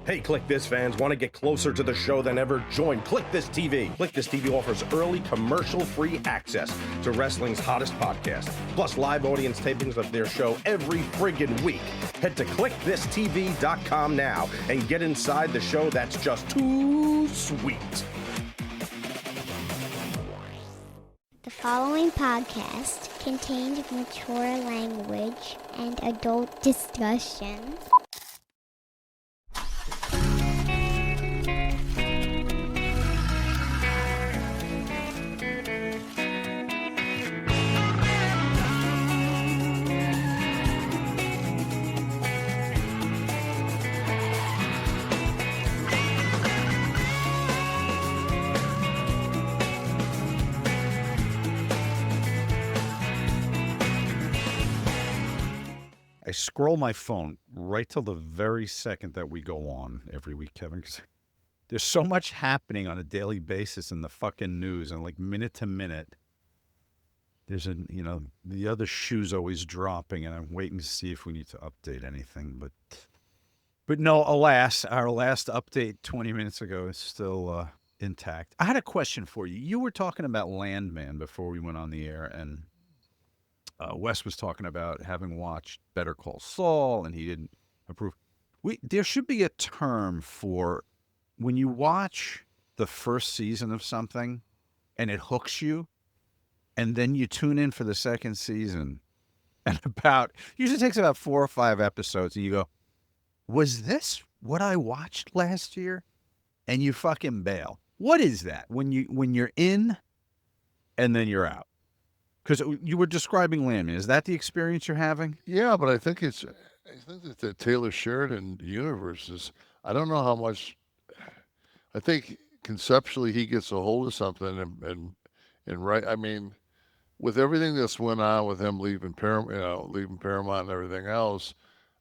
Hey, Kliq This fans, want to get closer to the show than ever? Join Kliq This TV. Kliq This TV offers early commercial-free access to wrestling's hottest podcast, plus live audience tapings of their show every friggin' week. Head to kliqthistv.com now and get inside the show that's just too sweet. The following podcast contains mature language and adult discussion. I scroll my phone right till the very second that we go on every week, Kevin, because there's so much happening on a daily basis in the fucking news, and like minute to minute, there's the other shoe's always dropping, and I'm waiting to see if we need to update anything. But no, alas, our last update 20 minutes ago is still intact. I had a question for you. You were talking about Landman before we went on the air, and Wes was talking about having watched Better Call Saul, and he didn't approve. There should be a term for when you watch the first season of something and it hooks you, and then you tune in for the second season, and usually takes about 4 or 5 episodes, and you go, was this what I watched last year? And you fucking bail. What is that? When you're in and then you're out? Because you were describing Landman. Is that the experience you're having? Yeah, but I think that the Taylor Sheridan universe is, I don't know how much, I think conceptually he gets a hold of something and right, I mean, with everything that's went on with him leaving Paramount and everything else,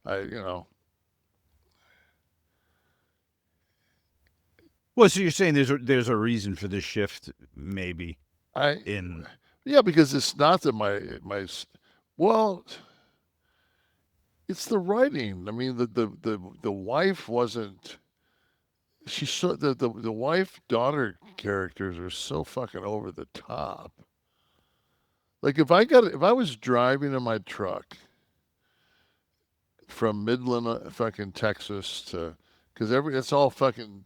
Well, so you're saying there's a reason for this shift, maybe, Yeah, because it's not that well, it's the writing. I mean, the wife wasn't. The wife daughter characters are so fucking over the top. Like if I was driving in my truck from Midland, fucking Texas because that's all fucking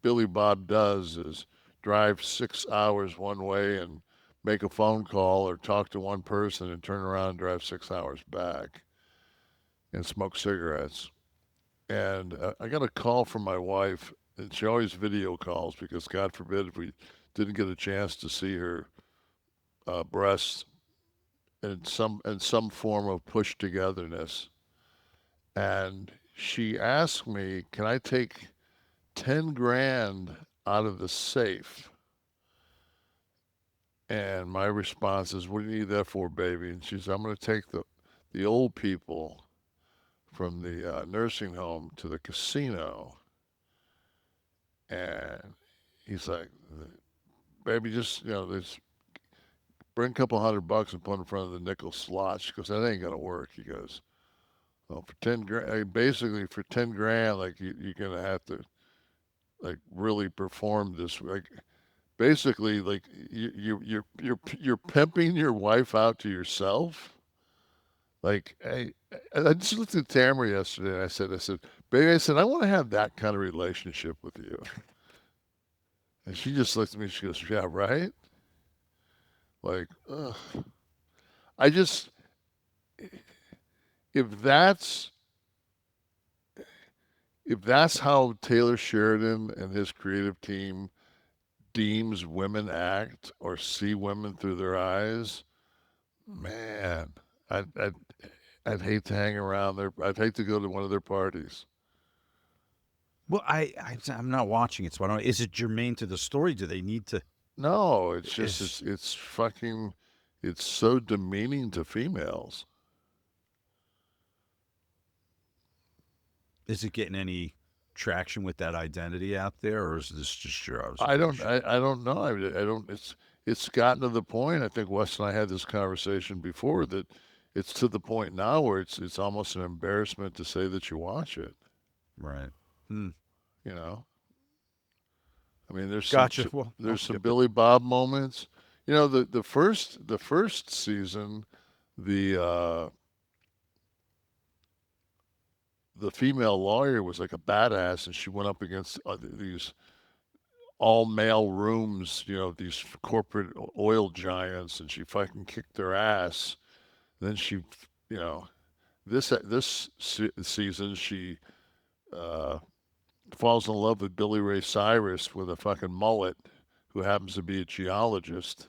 Billy Bob does is drive 6 hours one way and make a phone call or talk to one person and turn around and drive 6 hours back and smoke cigarettes. And I got a call from my wife, and she always video calls because God forbid if we didn't get a chance to see her breasts in some form of push togetherness. And she asked me, can I take 10 grand out of the safe? And my response is, what do you need that for, baby? And she said, I'm going to take the old people from the nursing home to the casino. And he's like, baby, just, bring a couple $100 and put in front of the nickel slot. She goes, that ain't going to work. He goes, well, for 10 grand, basically for 10 grand, like you're going to have to like really perform this. Like, basically, like you're pimping your wife out to yourself. Like, I just looked at Tamara yesterday and I said, baby, I want to have that kind of relationship with you. And she just looked at me. She goes, yeah, right. Like, ugh. If that's how Taylor Sheridan and his creative team deems women act or see women through their eyes, man, I'd hate to hang around there. I'd hate to go to one of their parties. Well, I'm not watching it, so I don't. Is it germane to the story? Do they need to? No, it's just it's fucking. It's so demeaning to females. Is it getting any traction with that identity out there, or is this just your observation? I don't know. I don't. It's gotten to the point. I think Wes and I had this conversation before that it's to the point now where it's almost an embarrassment to say that you watch it. Right. You know, I mean, there's Gotcha. Well, I'll there's some skip it. Billy Bob moments. You know, the first season, the the female lawyer was like a badass, and she went up against these all male rooms, you know, these corporate oil giants, and she fucking kicked their ass. Then she, you know, this season she uh, falls in love with Billy Ray Cyrus with a fucking mullet, who happens to be a geologist,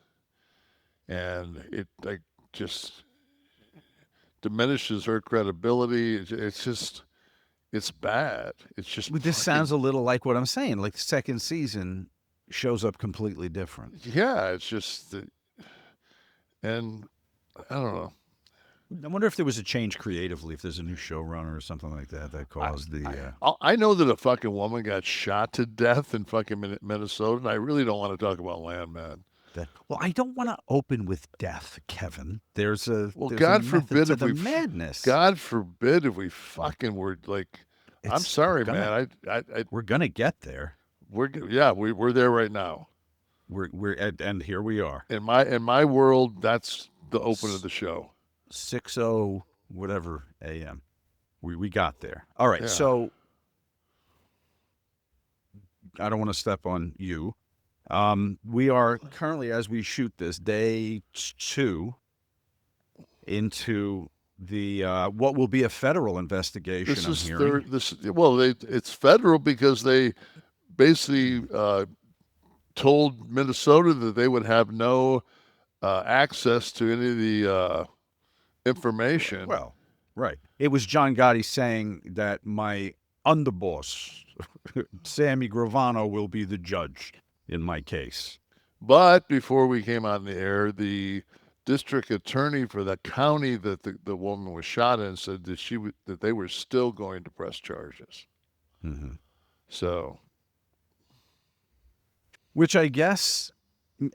and it like just diminishes her credibility. It's just it's bad. It's just But this fucking, sounds a little like what I'm saying. Like the second season shows up completely different. yeah. It's just and I don't know. I wonder if there was a change creatively, if there's a new showrunner or something like that that caused I know that a fucking woman got shot to death in fucking Minnesota, and I really don't want to talk about Landman. Well, I don't want to open with death, Kevin. There's a Well, there's God a method forbid to if the we madness. God forbid if we fucking were like. I'm sorry, man. We're gonna get there. We're there right now. And here we are. In my world, that's the open of the show. 6:00 whatever a.m. We got there. All right. Yeah. So I don't want to step on you. We are currently, as we shoot this, day 2 into the what will be a federal investigation. This I'm is hearing. it's federal because they basically told Minnesota that they would have no access to any of the information. Well, right. It was John Gotti saying that my underboss, Sammy Gravano, will be the judge in my case. But before we came on the air, the district attorney for the county that the woman was shot in said that that they were still going to press charges. Mm-hmm. So, which I guess,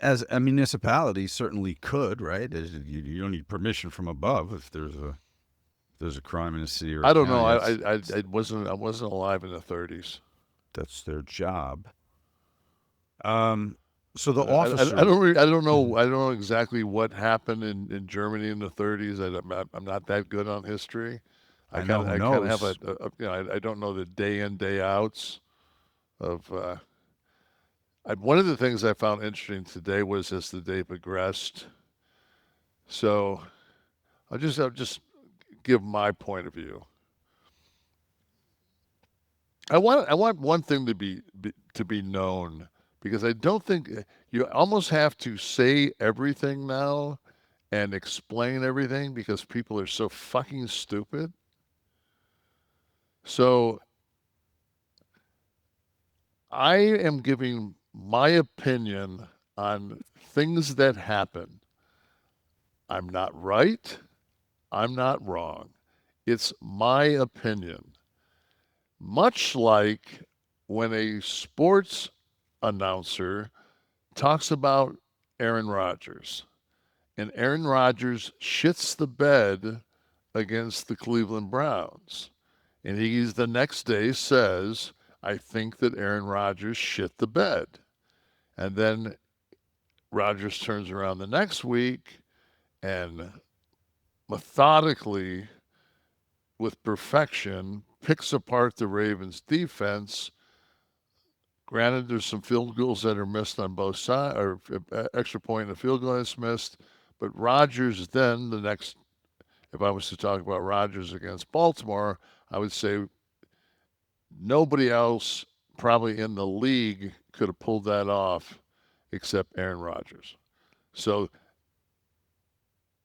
as a municipality, certainly could, right? You don't need permission from above if there's a crime in a city or I don't know. county. I wasn't alive in the 30s. That's their job. So the officer. I don't know exactly what happened in Germany in the 30s. I'm not that good on history. I know who knows. Have I don't know the day in day outs of. One of the things I found interesting today was as the day progressed. So, I'll just give my point of view. I want one thing to be known, because I don't think you almost have to say everything now and explain everything because people are so fucking stupid. So I am giving my opinion on things that happen. I'm not right. I'm not wrong. It's my opinion. Much like when a sports announcer talks about Aaron Rodgers, and Aaron Rodgers shits the bed against the Cleveland Browns, and he's the next day says, I think that Aaron Rodgers shit the bed. And then Rodgers turns around the next week and methodically, with perfection, picks apart the Ravens defense. Granted, there's some field goals that are missed on both sides, or extra point and a field goal that's missed. But Rodgers then, if I was to talk about Rodgers against Baltimore, I would say nobody else probably in the league could have pulled that off except Aaron Rodgers. So,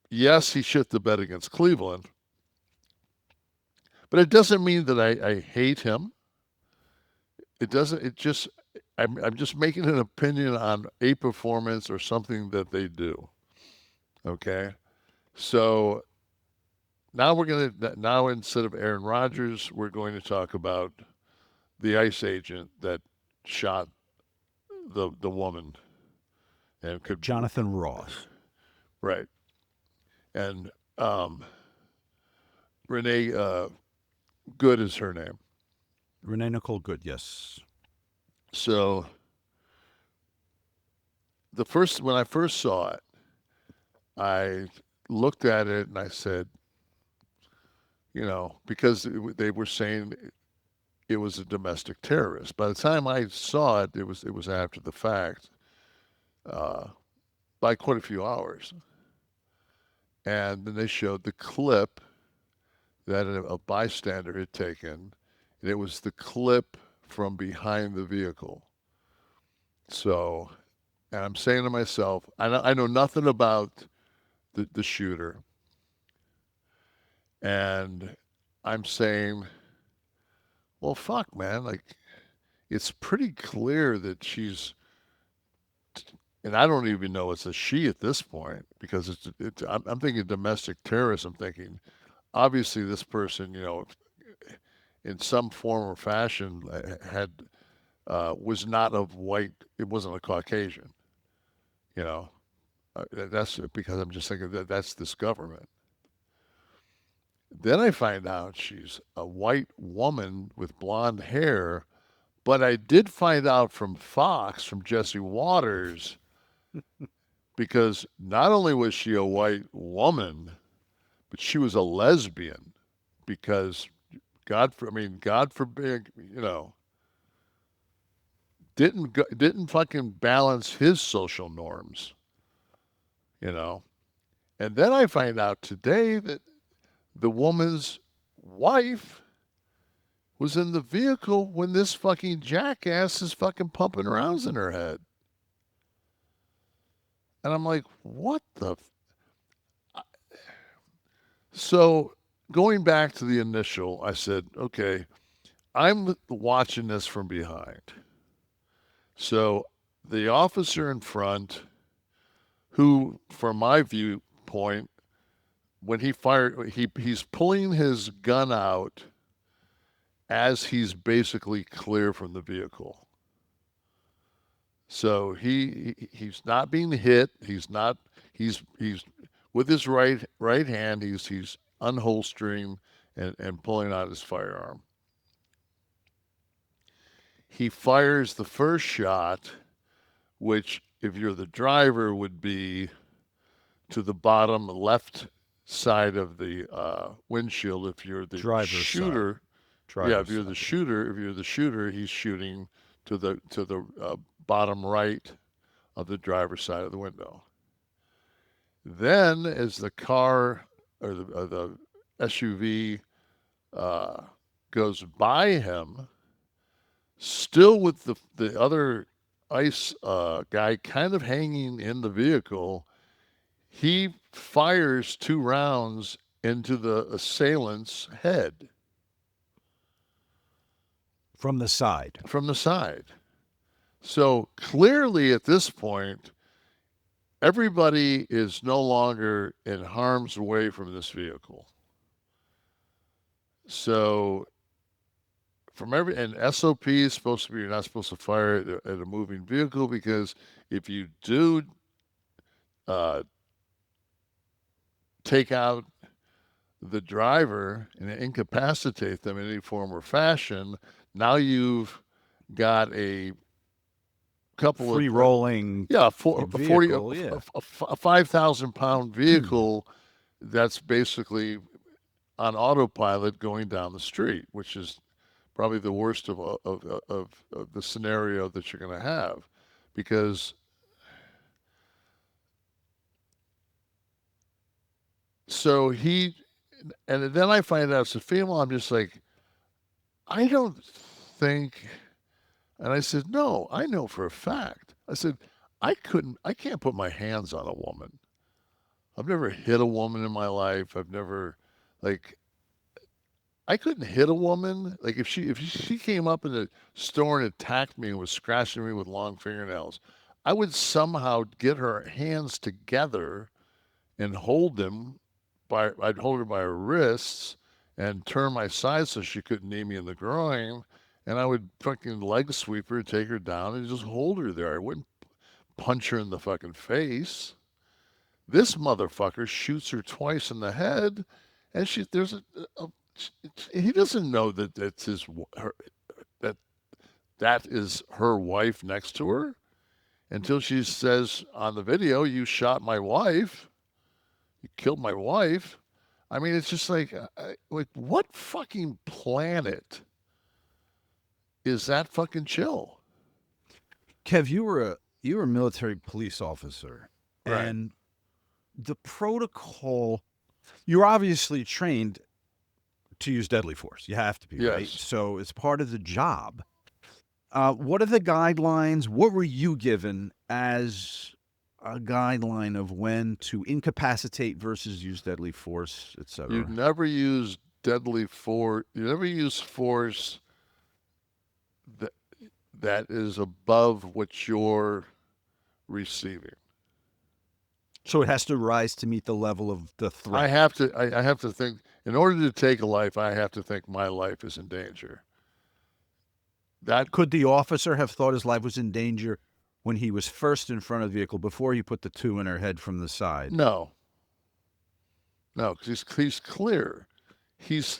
yes, he shit the bed against Cleveland, but it doesn't mean that I hate him. It doesn't. I'm just making an opinion on a performance or something that they do. Okay, so now instead of Aaron Rodgers, we're going to talk about the ICE agent that shot the woman, and Jonathan Ross, right, and Renee Good is her name. Renee Nicole Good, yes. So when I first saw it, I looked at it and I said, because they were saying it was a domestic terrorist. By the time I saw it, it was after the fact, by quite a few hours. And then they showed the clip that a bystander had taken, and it was the clip from behind the vehicle. So, and I'm saying to myself, I know nothing about the shooter, and I'm saying, well, fuck, man, like, it's pretty clear that she's, and I don't even know it's a she at this point, because I'm thinking domestic terrorist. I'm thinking, obviously, this person, in some form or fashion, was not of white. It wasn't a Caucasian. That's because I'm just thinking that's this government. Then I find out she's a white woman with blonde hair, but I did find out from Fox, from Jesse Waters, because not only was she a white woman, but she was a lesbian, because God forbid, didn't fucking balance his social norms, And then I find out today that the woman's wife was in the vehicle when this fucking jackass is fucking pumping rounds in her head. And I'm like, what the? So going back to the initial, I said, okay, I'm watching this from behind. So the officer in front, who, from my viewpoint, when he fired, he's pulling his gun out as he's basically clear from the vehicle. So he's not being hit. He's with his right hand. He's unholstering and pulling out his firearm. He fires the first shot, which, if you're the driver, would be to the bottom left side of the windshield. If you're the shooter, if you're the shooter, he's shooting to the bottom right of the driver's side of the window. Then, as the car or the SUV goes by him, still with the other ICE guy kind of hanging in the vehicle, he fires 2 rounds into the assailant's head. From the side. From the side. So clearly at this point, everybody is no longer in harm's way from this vehicle. So and SOP is supposed to be, you're not supposed to fire at a moving vehicle, because if you do take out the driver and incapacitate them in any form or fashion, now you've got a couple free of rolling a 5,000-pound vehicle that's basically on autopilot going down the street, which is probably the worst of the scenario that you're going to have, because so and then I find out it's a female. I'm just like, I don't think, and I said, no, I know for a fact. I said, I can't put my hands on a woman. I've never hit a woman in my life. I've never, I couldn't hit a woman. Like, if she came up in the store and attacked me and was scratching me with long fingernails, I would somehow get her hands together and hold them. I'd hold her by her wrists and turn my side so she couldn't knee me in the groin, and I would fucking leg sweep her, take her down, and just hold her there. I wouldn't punch her in the fucking face. This motherfucker shoots her twice in the head, and he doesn't know that it's that is her wife next to her until she says on the video, "You shot my wife. You killed my wife." I mean, it's just like what fucking planet is that fucking chill? Kev, you were a military police officer, Right. and the protocol. You're obviously trained to use deadly force. You have to be, right? Yes. So it's part of the job. What are the guidelines? What were you given as a guideline of when to incapacitate versus use deadly force, et cetera? You never use deadly force. You never use force that is above what you're receiving. So it has to rise to meet the level of the threat. I have to think, in order to take a life, I have to think my life is in danger. That Could the officer have thought his life was in danger when he was first in front of the vehicle before he put the two in her head from the side? no, because he's clear. He's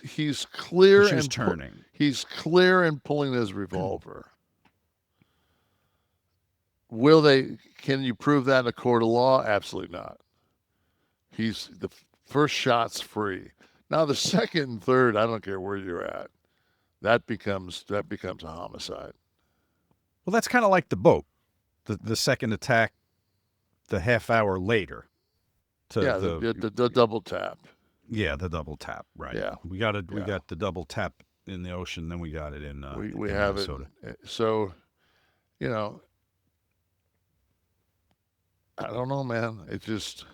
clear She was and turning. he's clear and pulling his revolver. Can you prove that in a court of law? Absolutely not. The first shot's free. Now the second and third, I don't care where you're at. That becomes a homicide. Well, that's kind of like the boat. The second attack, the half hour later. The double tap. Yeah, the double tap, right. Yeah. We got the double tap in the ocean, then we got it in We in have Minnesota. it. So, I don't know, man. It just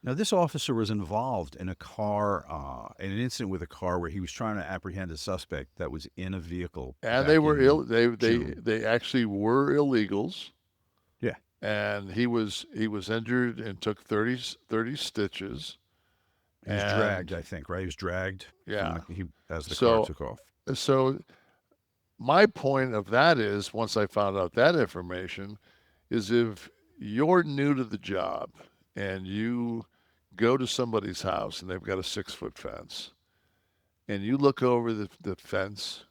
Now, this officer was involved in in an incident with a car where he was trying to apprehend a suspect that was in a vehicle. and they were June. they actually were illegals. Yeah. And he was injured and took 30 stitches. He was And- dragged, I think, right? He was dragged. Yeah. As the So- car took off. So my point of that is, once I found out that information, is if you're new to the job and you go to somebody's house and they've got a 6-foot fence and you look over the fence,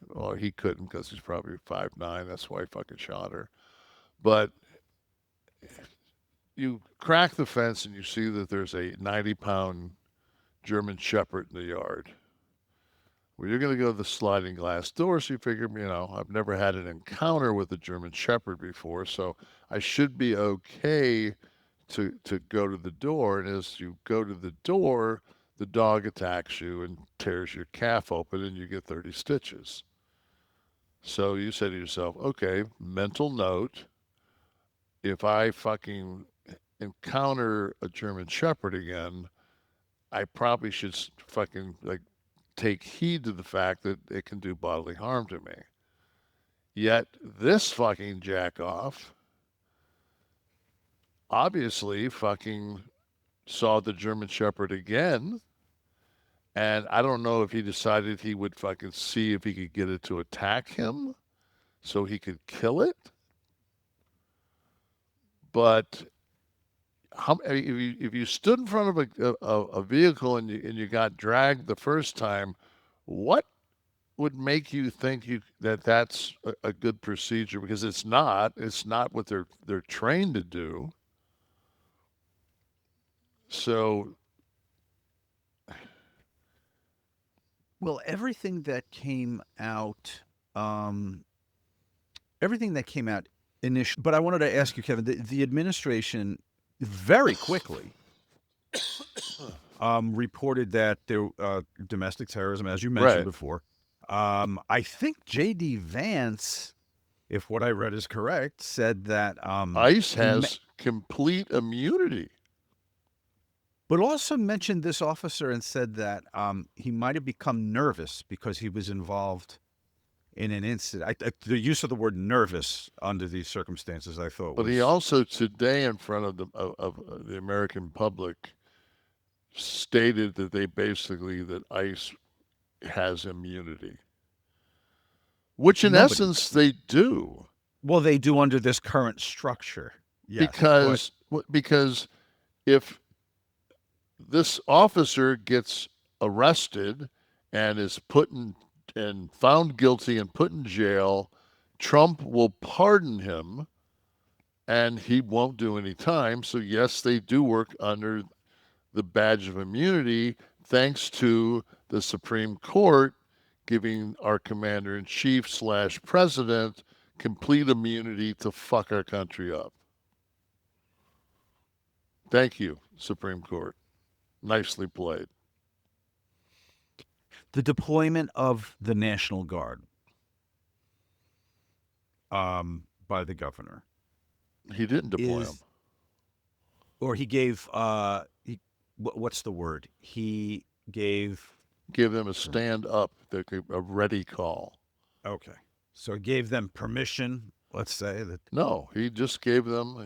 well, he couldn't because he's probably 5'9". That's why he fucking shot her. But you crack the fence and you see that there's a 90-pound German Shepherd in the yard. Well, you're going to go to the sliding glass door, so you figure, I've never had an encounter with a German Shepherd before, so I should be okay to go to the door. And as you go to the door, the dog attacks you and tears your calf open, and you get 30 stitches. So you say to yourself, okay, mental note, if I fucking encounter a German Shepherd again, I probably should fucking take heed to the fact that it can do bodily harm to me. Yet this fucking jack-off obviously fucking saw the German Shepherd again, and I don't know if he decided he would fucking see if he could get it to attack him so he could kill it. But if you stood in front of a vehicle and you got dragged the first time, what would make you think that's a good procedure? Because it's not what they're trained to do. So, Well, everything that came out initially, but I wanted to ask you, Kevin, the administration very quickly reported that there domestic terrorism, as you mentioned Right. before. I think J.D. Vance, if what I read is correct, said that ICE has complete immunity. but also mentioned this officer and said that he might have become nervous because he was involved in an incident. The use of the word nervous under these circumstances, I thought But was... he also today in front of the American public stated that that ICE has immunity, which in Nobody- essence they do. Well, they do under this current structure. Yes, Because if this officer gets arrested and is found guilty and put in jail Trump will pardon him and he won't do any time. So, yes, they do work under the badge of immunity thanks to the Supreme Court giving our commander-in-chief / president complete immunity to fuck our country up. Thank you, Supreme Court. Nicely played. The deployment of the National Guard by the governor. He didn't deploy him. Or he gave, what's the word? He gave... Give them a stand up, a ready call. Okay. So he gave them permission, let's say. That. No, he just gave them...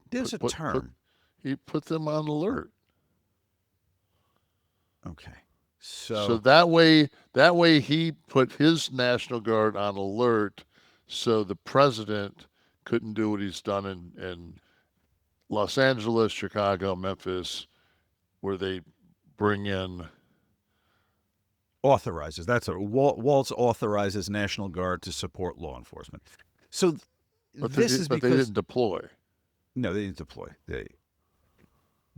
There's a term. He put them on alert. Okay. So that way he put his National Guard on alert so the president couldn't do what he's done in Los Angeles, Chicago, Memphis, where they bring in... Authorizes. That's a Waltz authorizes National Guard to support law enforcement. So but they didn't deploy. No, they didn't deploy.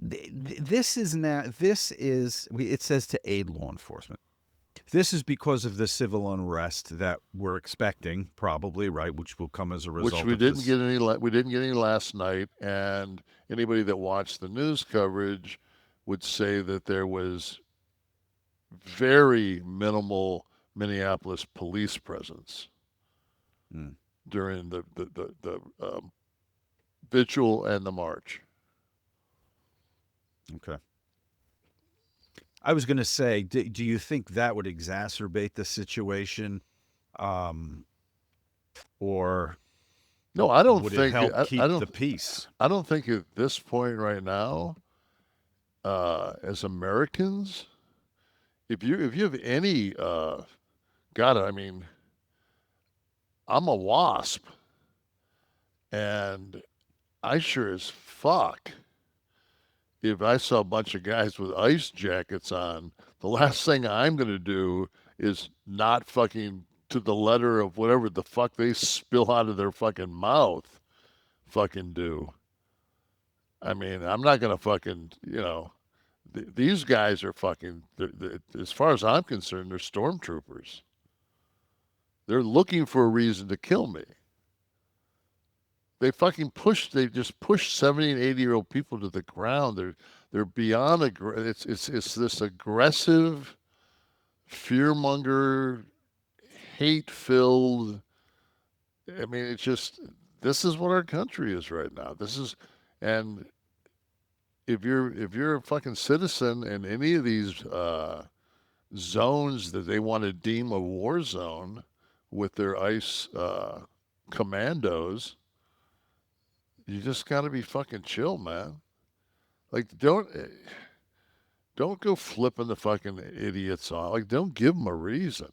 This is it says to aid law enforcement. This is because of the civil unrest that we're expecting, probably, right, which will come as a result. Which we didn't get any. We didn't get any last night, and anybody that watched the news coverage would say that there was very minimal Minneapolis police presence during the vigil and the march. Okay. I was going to say, do you think that would exacerbate the situation, or no? I don't would think it help keep the peace. I don't think at this point right now, as Americans, if you have any, I mean, I'm a WASP, and I sure as fuck. If I saw a bunch of guys with ice jackets on, the last thing I'm going to do is not fucking to the letter of whatever the fuck they spill out of their fucking mouth fucking do. I mean, I'm not going to fucking, these guys are fucking, as far as I'm concerned, they're stormtroopers. They're looking for a reason to kill me. They just push 70 and 80-year-old people to the ground. They're beyond it's this aggressive, fearmonger, hate-filled. I mean, it's just, this is what our country is right now. And if you're a fucking citizen in any of these zones that they want to deem a war zone with their ICE commandos, you just got to be fucking chill, man. Like, don't go flipping the fucking idiots on. Like, don't give them a reason.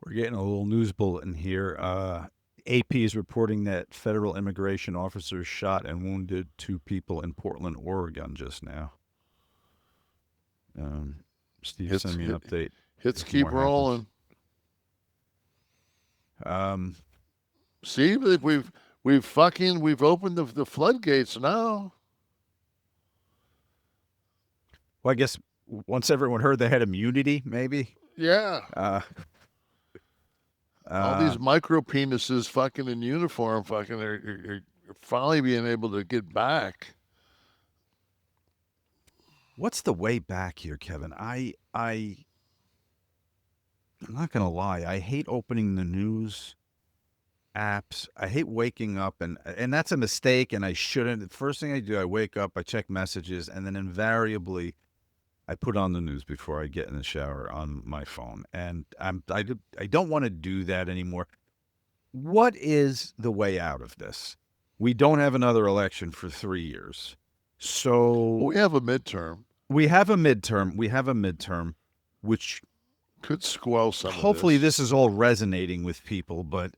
We're getting a little news bulletin here. AP is reporting that federal immigration officers shot and wounded 2 people in Portland, Oregon just now. Steve, send me an update. Hits keep rolling. See, we've opened the floodgates now. Well, I guess once everyone heard they had immunity, maybe. Yeah. All these micro penises fucking in uniform fucking are finally being able to get back. What's the way back here, Kevin? I'm not gonna lie. I hate opening the news apps. I hate waking up, and that's a mistake, and I shouldn't. The first thing I do, I wake up, I check messages, and then invariably I put on the news before I get in the shower on my phone. And I don't want to do that anymore. What is the way out of this? We don't have another election for 3 years. So we have a midterm. We have a midterm, which could squelch some hopefully of this. This is all resonating with people, but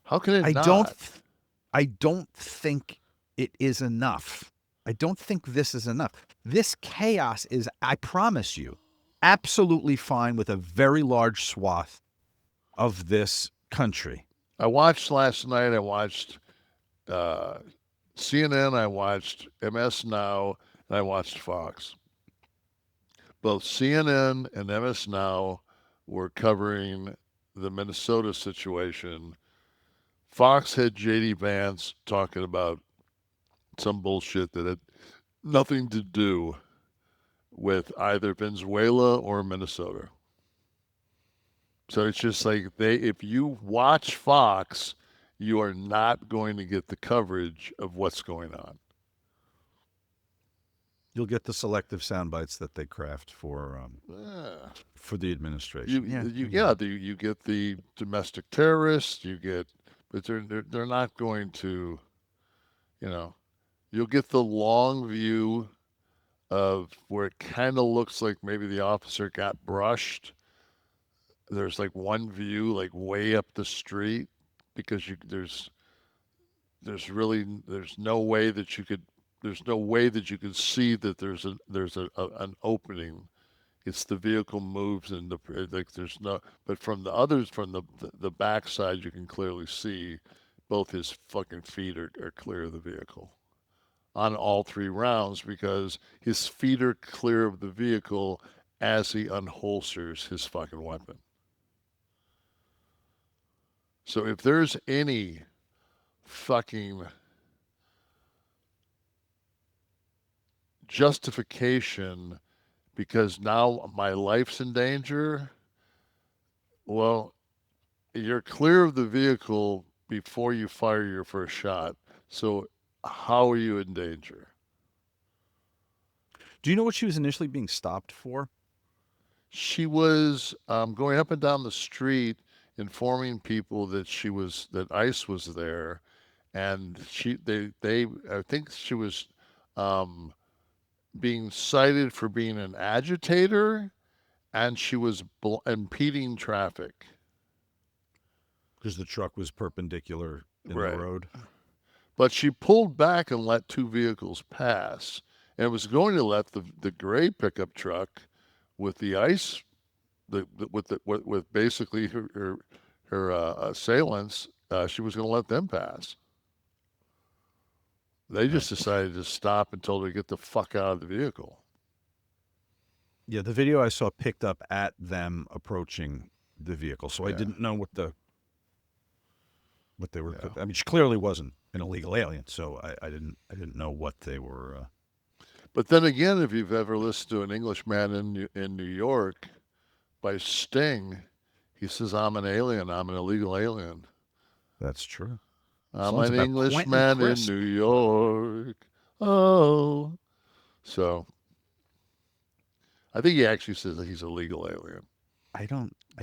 how can it not? I don't think it is enough. I don't think this is enough. This chaos is, I promise you, absolutely fine with a very large swath of this country. I watched last night. I watched CNN. I watched MS Now, and I watched Fox. Both CNN and MS Now were covering the Minnesota situation. Fox had J.D. Vance talking about some bullshit that had nothing to do with either Venezuela or Minnesota. So it's just like if you watch Fox, you are not going to get the coverage of what's going on. You'll get the selective sound bites that they craft for the administration. You get the domestic terrorists. But they're not going to, you'll get the long view of where it kind of looks like maybe the officer got brushed. There's like one view like way up the street because there's no way that you could see that there's an opening. It's the vehicle moves and there's no, but from the backside you can clearly see both his fucking feet are clear of the vehicle on all 3 rounds because his feet are clear of the vehicle as he unholsters his fucking weapon. So if there's any fucking justification because now my life's in danger, well, you're clear of the vehicle before you fire your first shot. So how are you in danger? Do you know what she was initially being stopped for? She was going up and down the street informing people that ICE was there, and I think she was being cited for being an agitator, and she was impeding traffic because the truck was perpendicular in the road. But she pulled back and let 2 vehicles pass, and was going to let the gray pickup truck with the ICE, with basically her assailants, she was going to let them pass. They just decided to stop and told her to get the fuck out of the vehicle. Yeah, the video I saw picked up at them approaching the vehicle, so I didn't know what they were. Yeah. I mean, she clearly wasn't an illegal alien, so I didn't know what they were. But then again, if you've ever listened to an Englishman in New York by Sting, he says, "I'm an alien. I'm an illegal alien." That's true. I'm an Englishman in New York. Oh. So I think he actually says that he's a legal alien. I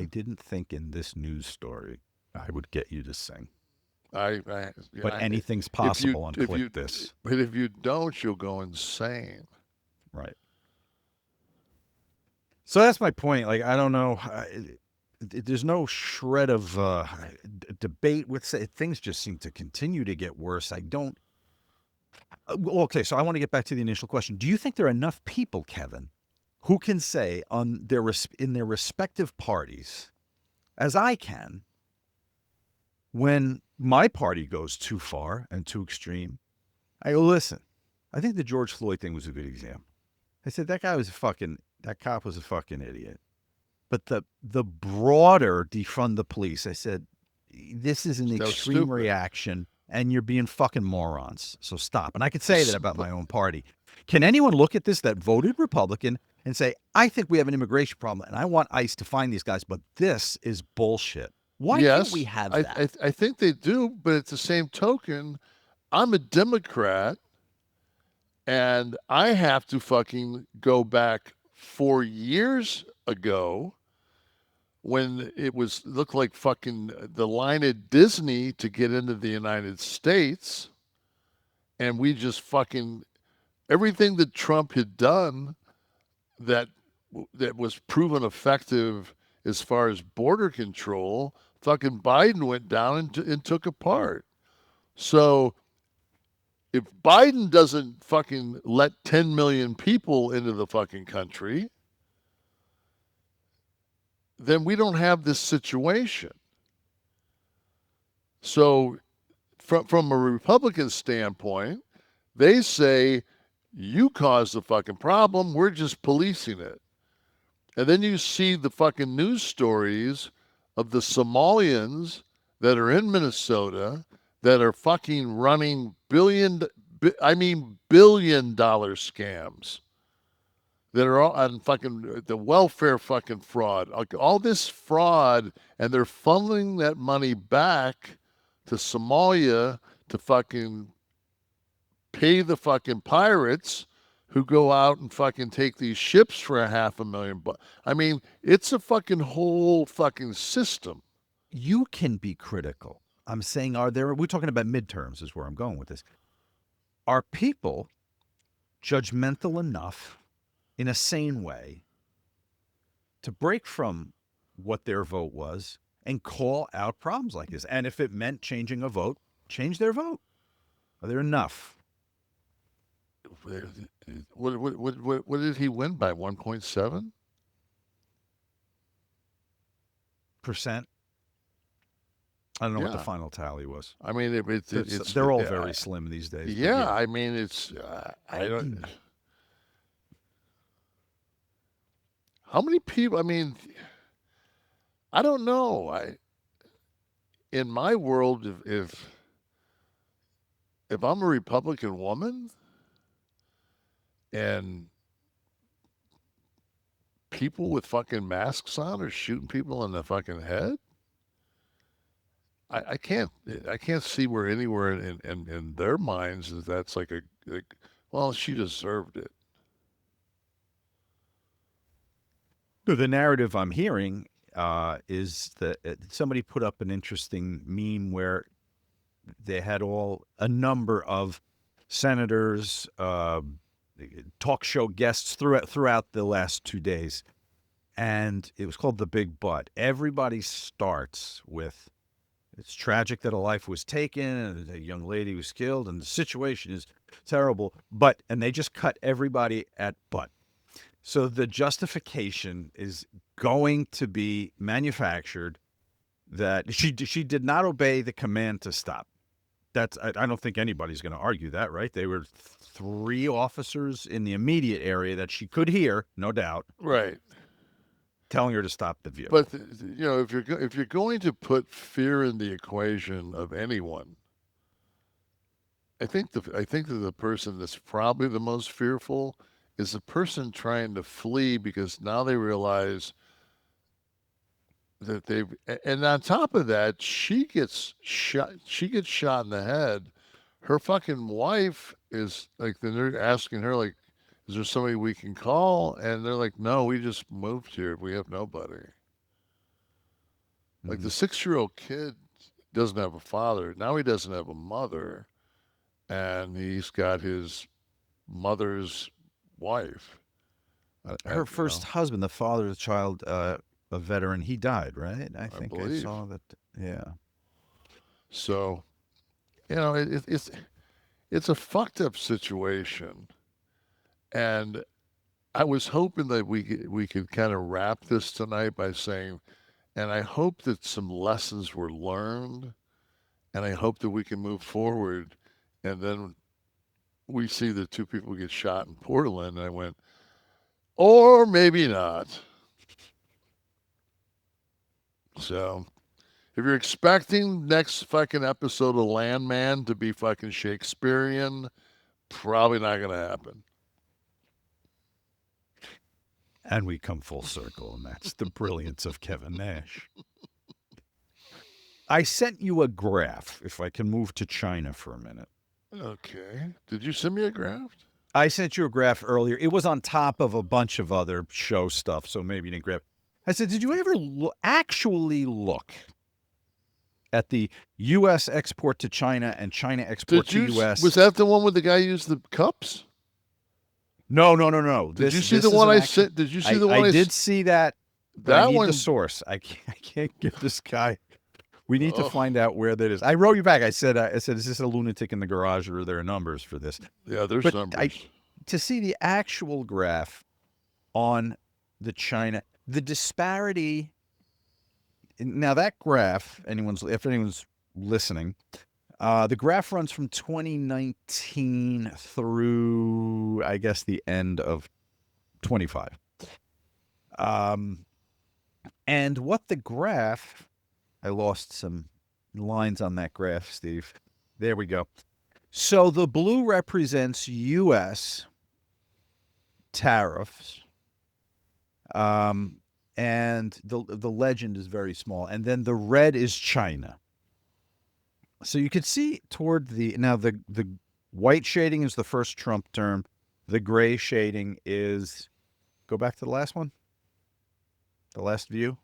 didn't think in this news story I would get you to sing. But anything's possible on Kliq This. But if you don't, you'll go insane. Right. So that's my point. Like, I don't know. There's no shred of debate with things just seem to continue to get worse. I don't. Okay, so I want to get back to the initial question. Do you think there are enough people, Kevin, who can say in their respective parties, as I can, when my party goes too far and too extreme, I go, listen, I think the George Floyd thing was a good example. I said that cop was a fucking idiot. But the broader defund the police, I said, this is an extreme reaction and you're being fucking morons. So stop. And I could say that about my own party. Can anyone look at this that voted Republican and say, I think we have an immigration problem and I want ICE to find these guys, but this is bullshit? Why can't we have that? I think they do, but at the same token, I'm a Democrat and I have to fucking go back 4 years ago when it looked like fucking the line at Disney to get into the United States. And we just fucking, everything that Trump had done that was proven effective as far as border control, fucking Biden went down and took apart. So if Biden doesn't fucking let 10 million people into the fucking country, then we don't have this situation. So from a Republican standpoint, they say you caused the fucking problem. We're just policing it. And then you see the fucking news stories of the Somalians that are in Minnesota that are fucking running billion-dollar scams that are all on fucking the welfare fucking fraud. Like all this fraud, and they're funneling that money back to Somalia to fucking pay the fucking pirates who go out and fucking take these ships for $500,000. I mean, it's a fucking whole fucking system. You can be critical. I'm saying, we're talking about midterms is where I'm going with this. Are people judgmental enough in a sane way to break from what their vote was and call out problems like this? And if it meant changing a vote, change their vote. Are there enough? What did he win by? 1.7%? I don't know what the final tally was. I mean, they're all very slim these days. Yeah, I mean, it's I don't. How many people? I mean, I don't know. In my world, if I'm a Republican woman and people with fucking masks on are shooting people in the fucking head, I can't see where anywhere in their minds is that's like well, she deserved it. The narrative I'm hearing is that somebody put up an interesting meme where they had a number of senators, talk show guests throughout the last 2 days, and it was called The Big Butt. Everybody starts with, it's tragic that a life was taken and a young lady was killed and the situation is terrible, and they just cut everybody at butt. So the justification is going to be manufactured that she did not obey the command to stop. I don't think anybody's going to argue that, right? They were 3 officers in the immediate area that she could hear, no doubt. Right. Telling her to stop the vehicle. But if you're going to put fear in the equation of anyone, I think that the person that's probably the most fearful is the person trying to flee, because now they realize that and on top of that, she gets shot in the head. Her fucking wife is like, then they're asking her, like, is there somebody we can call? And they're like, no, we just moved here. We have nobody. Mm-hmm. Like the 6-year-old kid doesn't have a father. Now he doesn't have a mother. And he's got his mother's wife. Her first husband, the father of the child, a veteran, he died, right? I think I saw that. Yeah. So, it's a fucked up situation. And I was hoping that we could kind of wrap this tonight by saying, and I hope that some lessons were learned, and I hope that we can move forward. And then we see the 2 people get shot in Portland, and I went, or maybe not. So if you're expecting next fucking episode of Landman to be fucking Shakespearean, probably not going to happen. And we come full circle, and that's the brilliance of Kevin Nash. I sent you a graph, if I can move to China for a minute. Okay. Did you send me a graph? I sent you a graph earlier. It was on top of a bunch of other show stuff, so maybe you didn't grab. I said, did you ever actually look at the U.S. export to China and China export to U.S.? Was that the one where the guy used the cups? No. Did you see the one I sent? Did you see the one I did see that. That I need one. The source. I can't give this guy. We need to find out where that is. I wrote you back. I said, is this a lunatic in the garage, or are there numbers for this? Yeah, there's numbers. To see the actual graph on the China, the disparity. Now that graph, if anyone's listening. The graph runs from 2019 through, I guess, the end of 25. And what the graph, I lost some lines on that graph, Steve. There we go. So the blue represents U.S. tariffs, and the legend is very small. And then the red is China. So you could see toward the white shading is the first Trump term. The gray shading is, go back to the last one, the last view.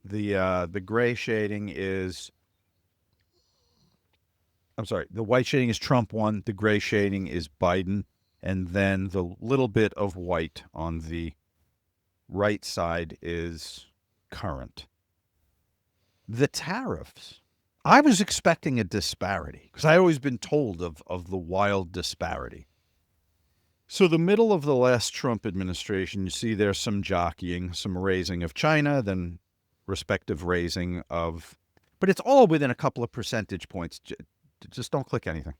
The gray shading is, I'm sorry, the white shading is Trump 1, the gray shading is Biden, and then the little bit of white on the right side is current. The tariffs, I was expecting a disparity because I've always been told of the wild disparity. So the middle of the last Trump administration, you see there's some jockeying, some raising of China, then respective raising of, but it's all within a couple of percentage points. Just don't click anything.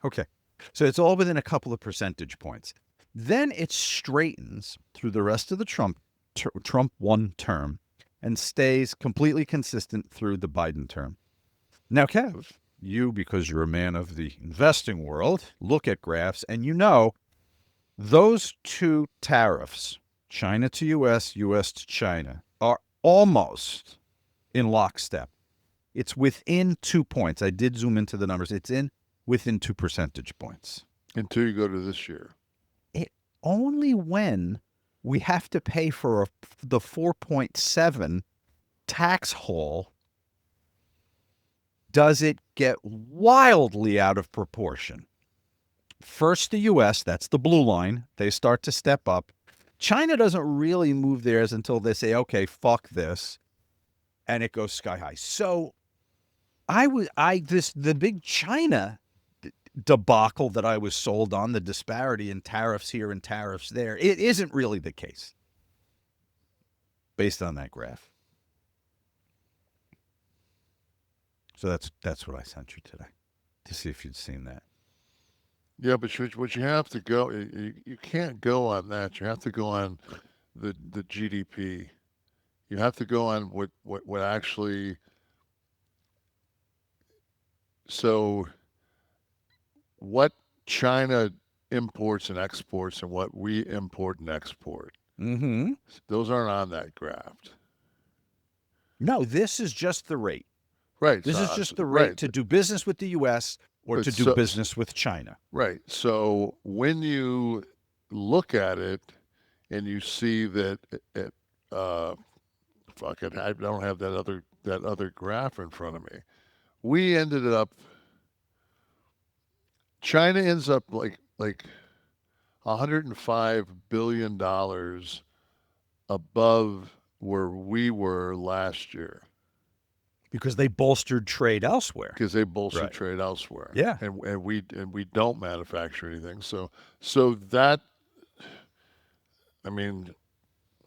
Okay. So it's all within a couple of percentage points. Then it straightens through the rest of the Trump 1 term and stays completely consistent through the Biden term. Now, Kev, you, because you're a man of the investing world, look at graphs and you know those two tariffs, China to U.S., U.S. to China, are almost in lockstep. It's within 2 points. I did zoom into the numbers. It's within 2 percentage points. Until you go to this year. Only when we have to pay for the 4.7 tax haul does it get wildly out of proportion. First, the U.S., that's the blue line. They start to step up. China doesn't really move theirs until they say, okay, fuck this. And it goes sky high. So the big China debacle that I was sold on, the disparity in tariffs here and tariffs there, it isn't really the case based on that graph. So that's what I sent you today to see if you'd seen that. Yeah, but what you have to go, you can't go on that. You have to go on the GDP. You have to go on what actually. So, what China imports and exports and what we import and export. Mm-hmm. Those aren't on that graph. No, this is just the rate. Right. This is just the rate to do business with the U.S. or to do business with China. Right. So when you look at it and you see that fuck it, I don't have that other graph in front of me. We ended up, China ends up like $105 billion above where we were last year. Because they bolstered trade elsewhere. Because they bolstered trade elsewhere. Yeah. And we don't manufacture anything. So that, I mean,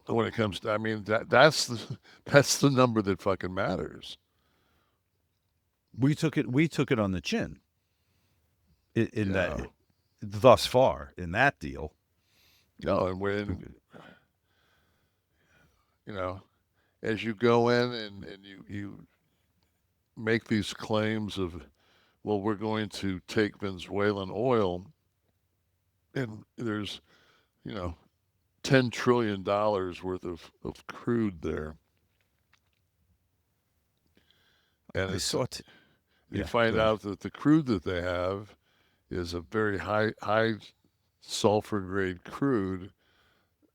when it comes to, I mean, that's the number that fucking matters. We took it on the chin. In that, thus far in that deal. No, and when, you know, as you go in and you make these claims of, well, we're going to take Venezuelan oil, and there's, $10 trillion worth of crude there. And you find out that the crude that they have is a very high sulfur grade crude,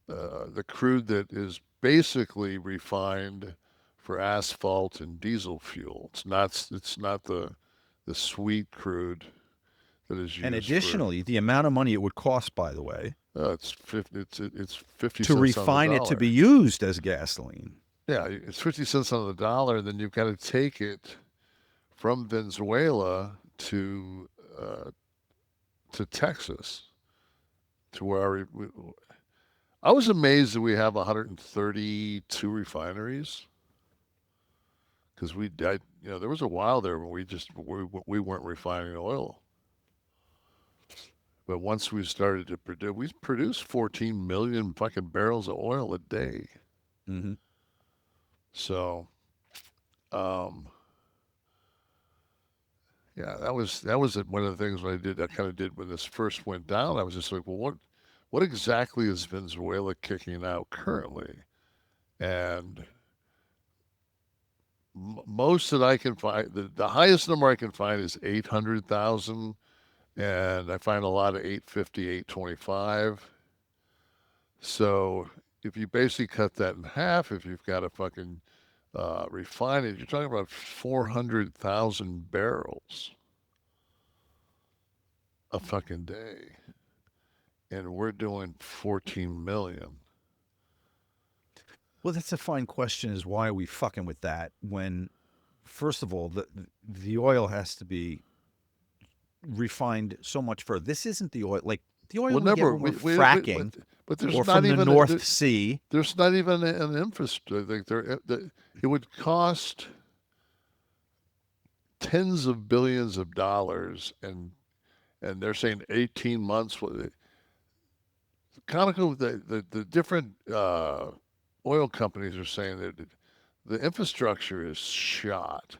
the crude that is basically refined for asphalt and diesel fuel. It's not the sweet crude that is used. And additionally, the amount of money it would cost, by the way, it's 50 to refine it to be used as gasoline. Yeah, it's 50 cents on the dollar, and then you've got to take it from Venezuela to Texas, to where I was amazed that we have 132 refineries. because there was a while there when we weren't refining oil. But once we started to produce, we produced 14 million fucking barrels of oil a day. Mm-hmm. So, yeah, that was one of the things I kind of did when this first went down. I was just like, well, what exactly is Venezuela kicking out currently? And most that I can find, the highest number I can find is 800,000, and I find a lot of 850, 825. So if you basically cut that in half, if you've got a fucking refinery, you're talking about 400,000 barrels a fucking day, and we're doing 14 million. Well, that's a fine question, is why are we fucking with that when, first of all, the oil has to be refined so much further. This isn't the oil, like the oil we get when we're fracking, but there's or not from the even North Sea. There's not even an infrastructure. It would cost tens of billions of dollars, and they're saying 18 months. Conoco, the different oil companies are saying that the infrastructure is shot.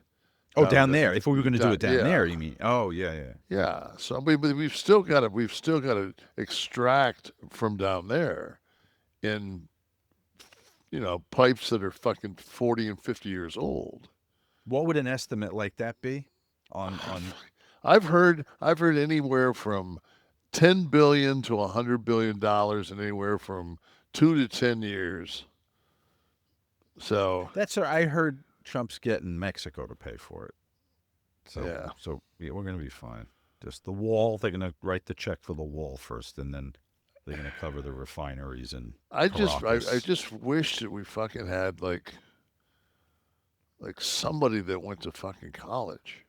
Oh, down there. If we were going to do it down there, you mean? Oh, yeah. Yeah. So we've still got to extract from down there in pipes that are fucking 40 and 50 years old. What would an estimate like that be on I've heard anywhere from $10 billion to $100 billion in anywhere from 2 to 10 years. So that's I heard Trump's getting Mexico to pay for it. So yeah, we're going to be fine. Just the wall, they're going to write the check for the wall first, and then they're going to cover the refineries and I just wish that we fucking had like somebody that went to fucking college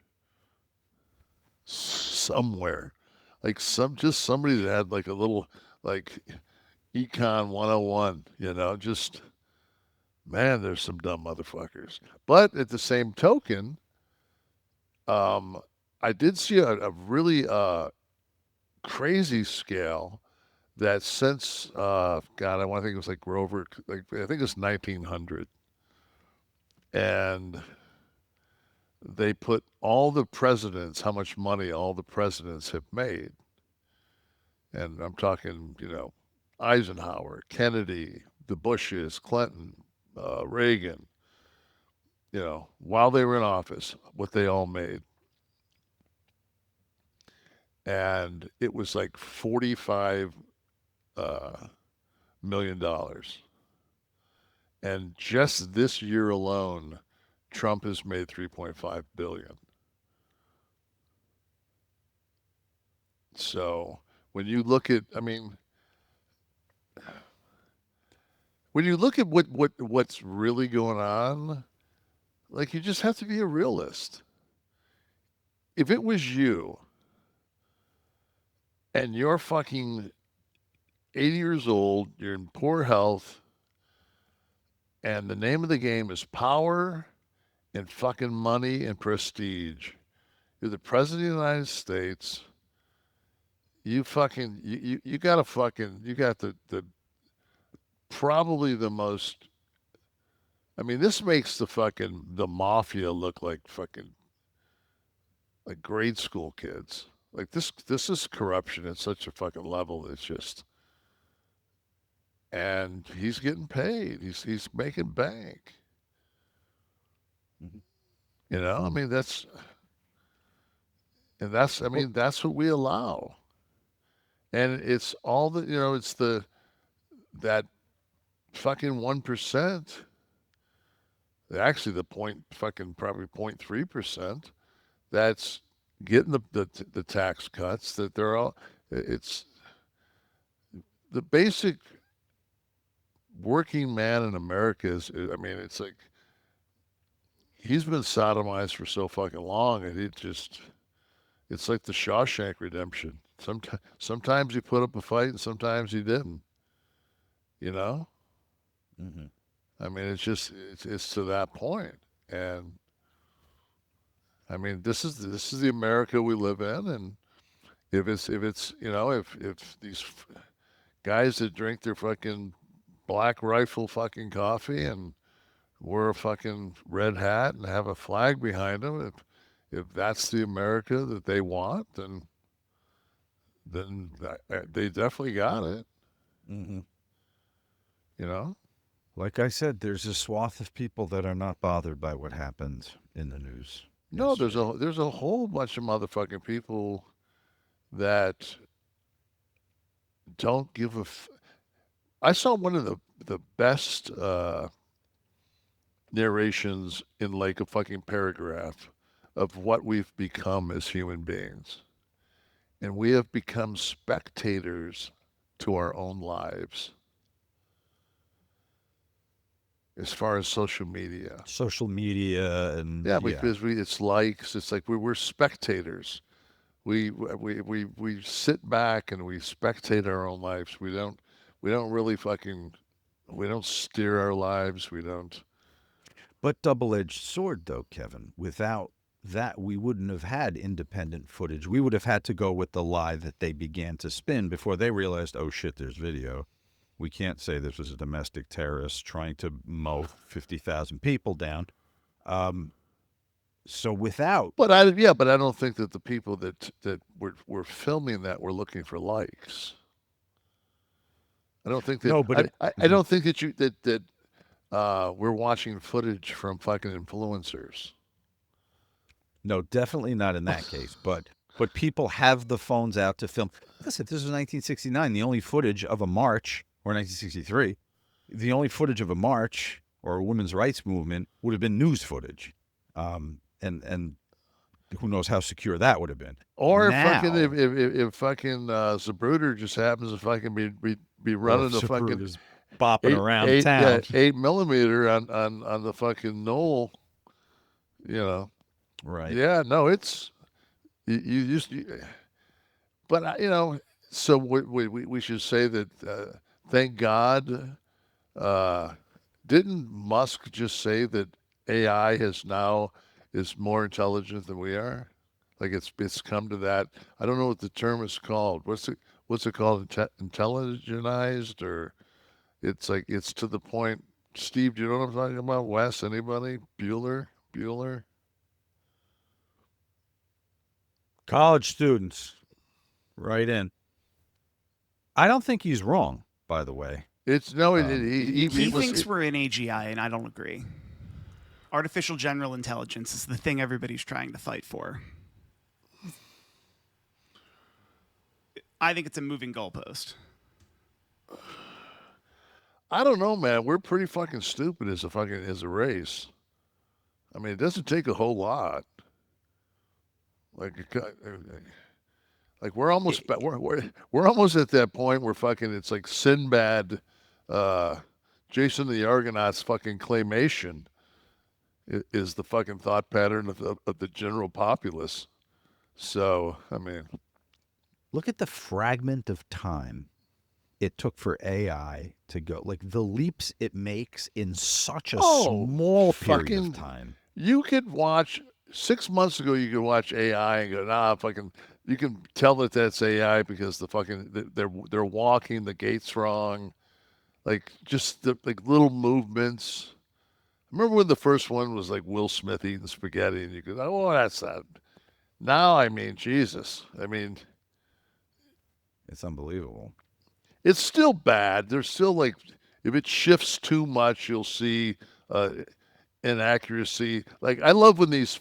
somewhere, like somebody that had like a little like econ 101, just, man, there's some dumb motherfuckers. But at the same token, I did see a really crazy scale that since God, I want to think it was like Grover, like I think it's 1900, and they put all the presidents, how much money all the presidents have made, and I'm talking, Eisenhower, Kennedy, the Bushes, Clinton, Reagan, while they were in office, what they all made. And it was like $45 million. And just this year alone, Trump has made $3.5 billion. So when you look at, when you look at what's really going on, like, you just have to be a realist. If it was you and you're fucking 80 years old, you're in poor health, and the name of the game is power and fucking money and prestige. You're the president of the United States. You fucking, you got the probably the most, this makes the mafia look like fucking, like grade school kids. Like this is corruption at such a fucking level. It's just, and he's getting paid. He's making bank. Mm-hmm. That's what we allow. And it's all it's that fucking 1%. Actually, the probably 0.3%. That's getting the tax cuts. That they're all. It's the basic working man in America is. It's like he's been sodomized for so fucking long, and it's like the Shawshank Redemption. Sometimes he put up a fight, and sometimes he didn't. Mm-hmm. It's just it's to that point, and I mean, this is the America we live in, and if these guys that drink their fucking Black Rifle fucking coffee and wear a fucking red hat and have a flag behind them, if that's the America that they want, then they definitely got it. Mm-hmm. You know? Like I said, there's a swath of people that are not bothered by what happened in the news. No, yesterday. there's a whole bunch of motherfucking people that don't give a. I saw one of the best narrations in like a fucking paragraph of what we've become as human beings, and we have become spectators to our own lives. As far as social media, Social media and yeah, because it's likes. It's like we're spectators. We sit back and we spectate our own lives. We don't really fucking we don't steer our lives. We don't. But double-edged sword, though, Kevin. Without that, we wouldn't have had independent footage. We would have had to go with the lie that they began to spin before they realized, oh shit, there's video. We can't say this was a domestic terrorist trying to mow 50,000 people down. So without, But I don't think that the people that were filming that were looking for likes. I don't think that. no, but I don't think that we're watching footage from fucking influencers. no, definitely not in that case. But people have the phones out to film. Listen, this was 1969. The only footage of a march, or 1963, the only footage of a march or a women's rights movement would have been news footage. And who knows how secure that would have been. Or now, if fucking Zapruder just happens to fucking be running the fucking is bopping around town. 8mm on the fucking knoll, you know. Right. Yeah, no, it's you just. But you know, so we should say that. Thank God, didn't Musk just say that AI is more intelligent than we are? Like it's come to that. I don't know what the term is called. What's it called? Intelligentized, or it's like it's to the point. Steve, do you know what I'm talking about? Wes, anybody? Bueller. College students, right in. I don't think he's wrong, by the way. It's no. He thinks we're in AGI, and I don't agree. Artificial general intelligence is the thing everybody's trying to fight for. I think it's a moving goalpost. I don't know, man. We're pretty fucking stupid as a race. I mean, it doesn't take a whole lot. Like we're almost we're almost at that point where fucking it's like Sinbad, Jason the Argonaut's fucking claymation is the fucking thought pattern of the general populace. So I mean, look at the fragment of time it took for AI to go, like the leaps it makes in such a small period of time. You could watch 6 months ago. You could watch AI and go, nah, fucking. You can tell that that's AI because the fucking they're walking the gates wrong, like just the like little movements. Remember when the first one was like Will Smith eating spaghetti, and you go, oh, that's that. Now, I mean, Jesus, I mean, it's unbelievable. It's still bad. There's still like, if it shifts too much, you'll see inaccuracy. Like I love when these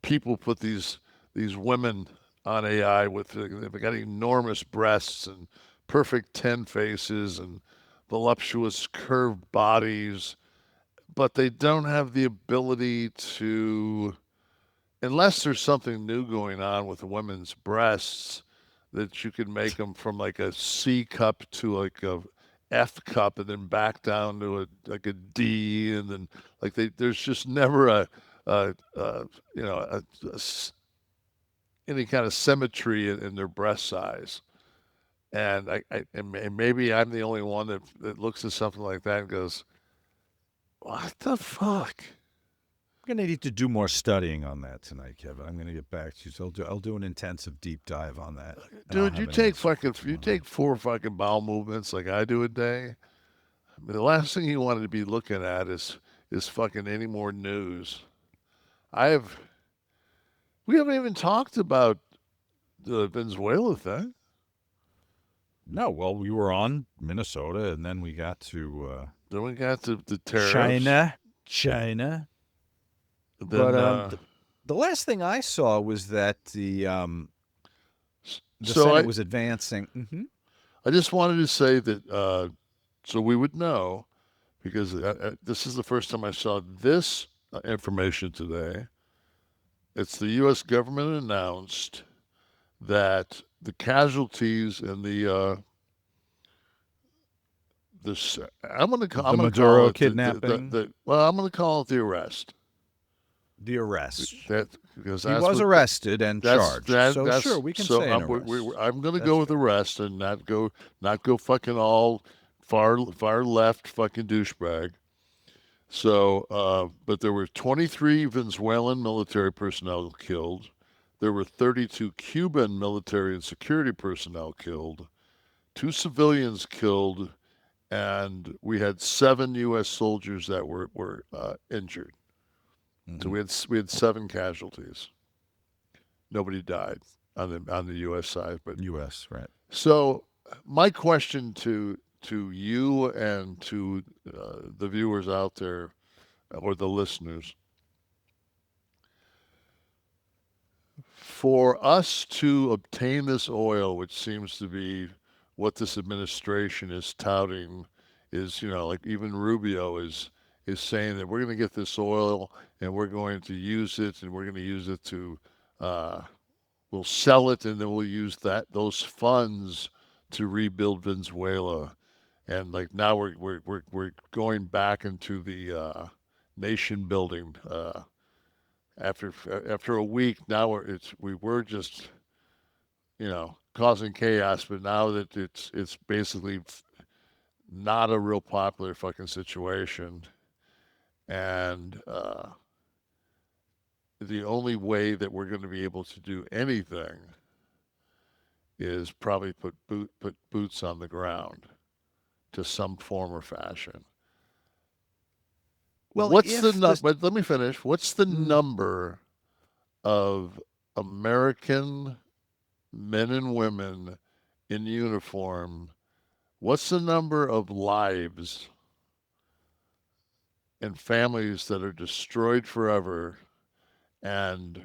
people put these women on AI with they've got enormous breasts and perfect 10 faces and voluptuous curved bodies, but they don't have the ability to, unless there's something new going on with the women's breasts, that you can make them from like a C cup to like a F cup and then back down to a D, and then like there's just never any kind of symmetry in their breast size. And and maybe I'm the only one that looks at something like that and goes, what the fuck? I'm going to need to do more studying on that tonight, Kevin. I'm going to get back to you. So I'll do an intensive deep dive on that. Dude, you take 4 fucking bowel movements like I do a day. I mean, the last thing you want to be looking at is fucking any more news. We haven't even talked about the Venezuela thing. No, well, we were on Minnesota, and then we got to Then we got to the tariffs. China. Then, But the last thing I saw was that the Senate was advancing. Mm-hmm. I just wanted to say that so we would know, because this is the first time I saw this information today. It's the U.S. government announced that the casualties in the Maduro kidnapping. I'm going to call it the arrest. The arrest. Because he was arrested and charged. So sure, we can say an arrest. I'm going to go with arrest and not go fucking all far left fucking douchebag. So, but there were 23 Venezuelan military personnel killed. There were 32 Cuban military and security personnel killed, 2 civilians killed, and we had 7 U.S. soldiers that were injured. Mm-hmm. So we had 7 casualties. Nobody died on the U.S. side, but U.S. right. So my question to you and to the viewers out there or the listeners, for us to obtain this oil, which seems to be what this administration is touting, is, like even Rubio is saying that we're going to get this oil and we're going to use it and we're going to use it to, we'll sell it and then we'll use those funds to rebuild Venezuela. And like now we're going back into the nation building. After a week, now we were just, causing chaos, but now that it's basically not a real popular fucking situation. And the only way that we're going to be able to do anything is probably put boots on the ground to some form or fashion. Well, but let me finish. What's the number of American men and women in uniform? What's the number of lives and families that are destroyed forever, and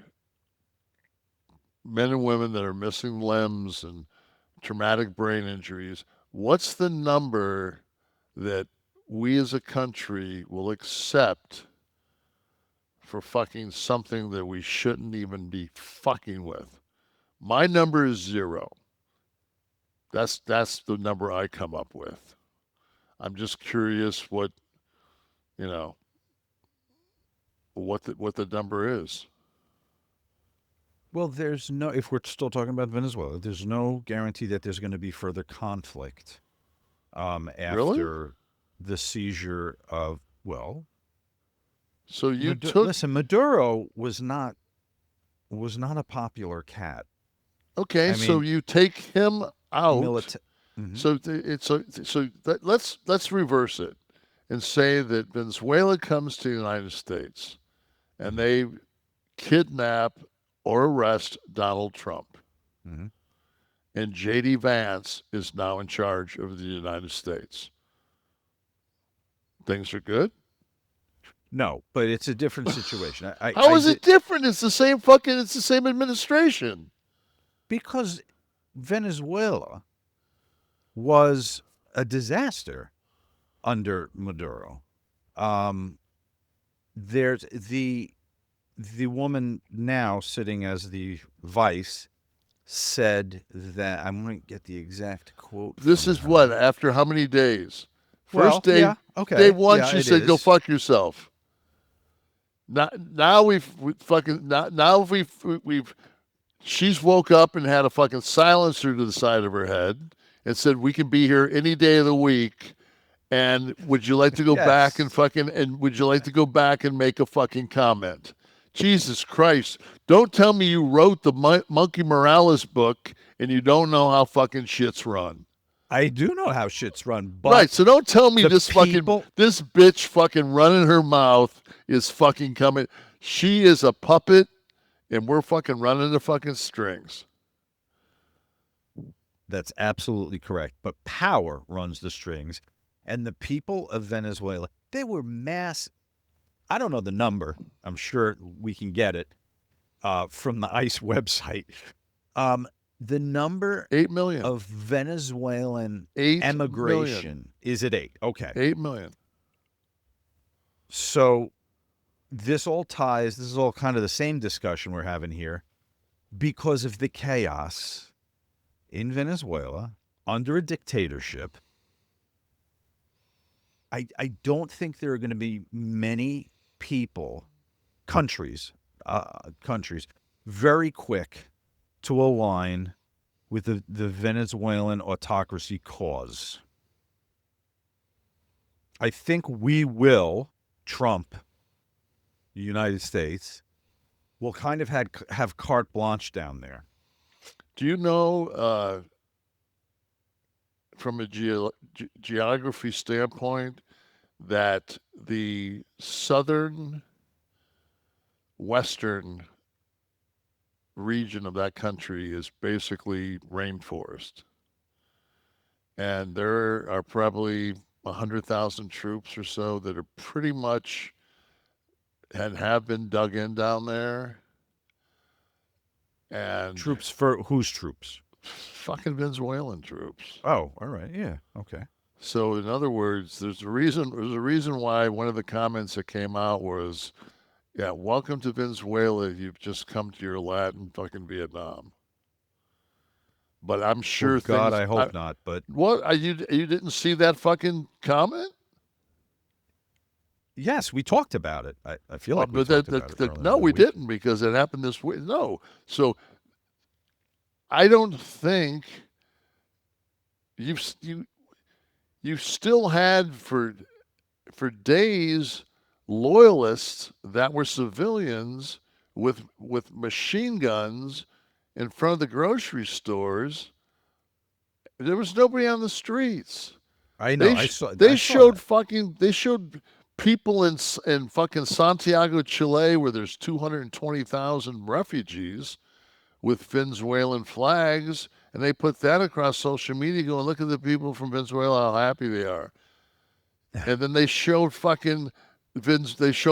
men and women that are missing limbs and traumatic brain injuries? What's the number that we as a country will accept for fucking something that we shouldn't even be fucking with? My number is 0. That's the number I come up with. I'm just curious what the number is. Well, there's no, if we're still talking about Venezuela, there's no guarantee that there's going to be further conflict after the seizure of, so you listen, Maduro was not a popular cat. Okay, so you take him out. Mm-hmm. So let's reverse it and say that Venezuela comes to the United States and they kidnap or arrest Donald Trump. Mm-hmm. And J.D. Vance is now in charge of the United States. Things are good? No, but it's a different situation. How is it different? It's the same administration. Because Venezuela was a disaster under Maduro. There's the woman now sitting as the vice said that, I'm going to get the exact quote. This is what, after how many days? First day, day 1, she said, "Go fuck yourself." Now she's woke up and had a fucking silencer to the side of her head and said, "We can be here any day of the week," And would you like to go back and would you like to go back and make a fucking comment? Jesus Christ. Don't tell me you wrote the Monkey Morales book and you don't know how fucking shit's run. I do know how shit's run, but right, so don't tell me this people, this bitch fucking running her mouth is fucking coming. She is a puppet and we're fucking running the fucking strings. That's absolutely correct. But power runs the strings. And the people of Venezuela, they were I don't know the number. I'm sure we can get it from the ICE website. The number 8 million of Venezuelan emigration is at 8. Okay. 8 million. So this is all kind of the same discussion we're having here because of the chaos in Venezuela under a dictatorship. I don't think there are going to be many countries, very quick to align with the Venezuelan autocracy cause. I think Trump, the United States, will kind of have carte blanche down there. Do you know, from a geography standpoint, that the southern western region of that country is basically rainforest? And there are probably 100,000 troops or so that are pretty much and have been dug in down there. And troops for whose troops? Fucking Venezuelan troops. Oh, all right. Yeah. Okay. So in other words, there's a reason why one of the comments that came out was, yeah, welcome to Venezuela. You've just come to your Latin fucking Vietnam. But I'm sure God, I hope not. But what you didn't see that fucking comment? Yes, we talked about it. I feel like we talked about it. No, we didn't, because it happened this week. No, so I don't think you still had for days loyalists that were civilians with machine guns in front of the grocery stores. There was nobody on the streets. I know. They showed people in fucking Santiago, Chile, where there's 220,000 refugees with Venezuelan flags, and they put that across social media going, look at the people from Venezuela, how happy they are. And then they showed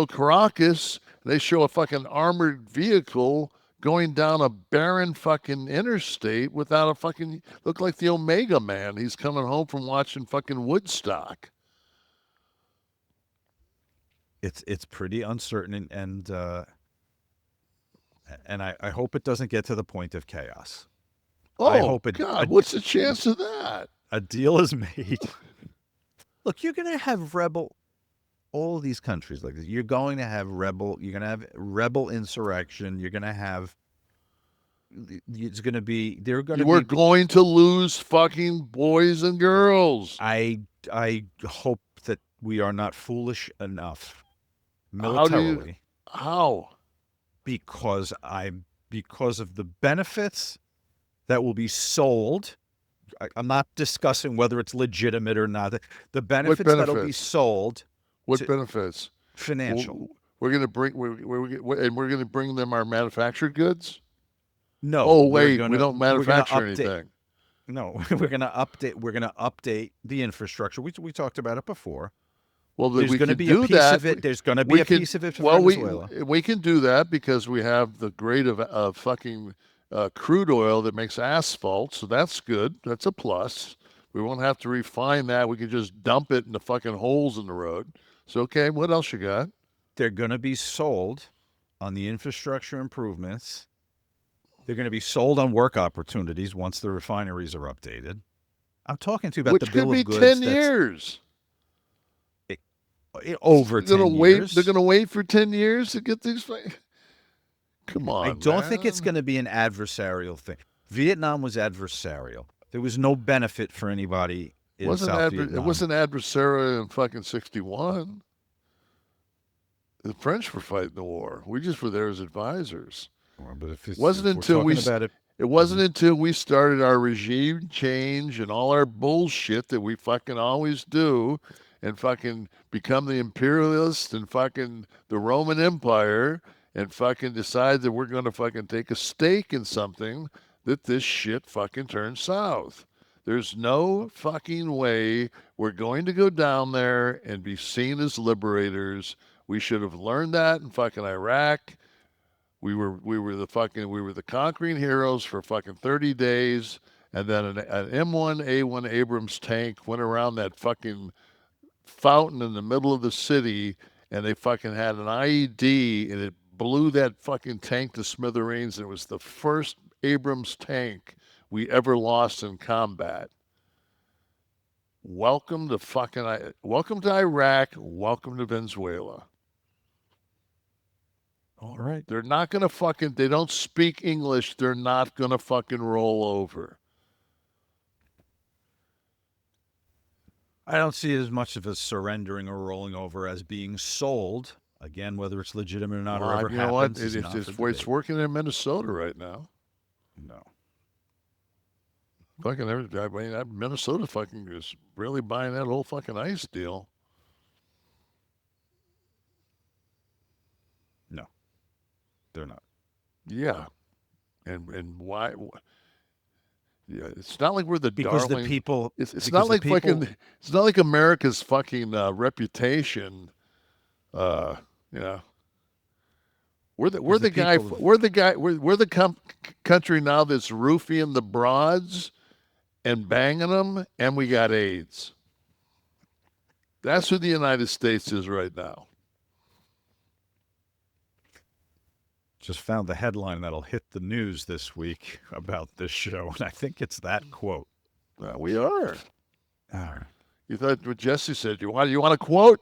Caracas, they show a fucking armored vehicle going down a barren fucking interstate without a fucking, look like the Omega Man. He's coming home from watching fucking Woodstock. It's pretty uncertain, and I hope it doesn't get to the point of chaos. I hope God, what's the chance of that? A deal is made. Look, you're going to have all these countries like this. You're going to have rebel insurrection. You're going to have, we're going to lose fucking boys and girls. I hope that we are not foolish enough militarily. How? Because of the benefits that will be sold. I'm not discussing whether it's legitimate or not. The benefits that'll be sold. What benefits? Financial. We're going to bring we're going to bring them our manufactured goods? No. Oh wait, we don't manufacture anything. No, we're going to update the infrastructure. We talked about it before. Well, there's going to be a piece of it. There's going to be a piece of it for Venezuela. We can do that because we have the grade of fucking crude oil that makes asphalt, so that's good. That's a plus. We won't have to refine that. We can just dump it in the fucking holes in the road. So, okay, what else you got? They're going to be sold on the infrastructure improvements. They're going to be sold on work opportunities once the refineries are updated. I'm talking to you about the bill of goods. Which could be 10 years. Over 10 years. They're going to wait for 10 years to get these things? Come on, I don't think it's going to be an adversarial thing. Vietnam was adversarial. There was no benefit for anybody in South Vietnam. It wasn't adversarial in fucking 61. The French were fighting the war. We just were there as advisors. Well, but if It wasn't until we Mm-hmm. started our regime change and all our bullshit that we fucking always do and fucking become the imperialists and fucking the Roman Empire and fucking decide that we're going to fucking take a stake in something that this shit fucking turns south. There's no fucking way we're going to go down there and be seen as liberators. We should have learned that in fucking Iraq. We were the conquering heroes for fucking 30 days, and then an M1A1 Abrams tank went around that fucking fountain in the middle of the city, and they fucking had an IED, and it blew that fucking tank to smithereens. And it was the first Abrams tank we ever lost in combat. Welcome to Iraq. Welcome to Venezuela. All right. They're not going to fucking, they don't speak English. They're not going to fucking roll over. I don't see it as much of a surrendering or rolling over as being sold. Again, whether it's legitimate or not, or ever you know what? happens, It's working in Minnesota right now. No. Fucking Minnesota fucking is really buying that whole fucking ICE deal. No. They're not. Yeah. And why? Yeah, it's not like we're the Because darling. the people. It's not like fucking. It's not like America's fucking reputation. You know. We're the country now that's roofing the broads and banging them, and we got AIDS. That's who the United States is right now. Just found the headline that'll hit the news this week about this show, and I think it's that quote. We are. All right. You thought what Jesse said? You want a quote?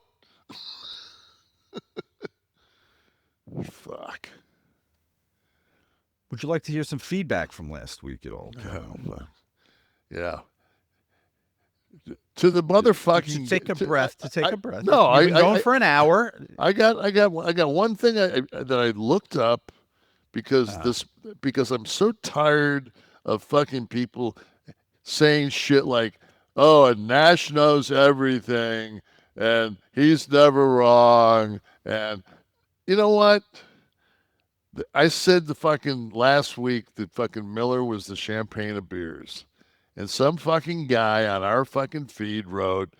Fuck. Would you like to hear some feedback from last week at all? Yeah. To the motherfucking. To take a breath. No, You've been going for an hour. I got one thing that I looked up because I'm so tired of fucking people saying shit like, "Oh, and Nash knows everything, and he's never wrong," and you know what? I said the fucking last week that fucking Miller was the champagne of beers. And some fucking guy on our fucking feed wrote,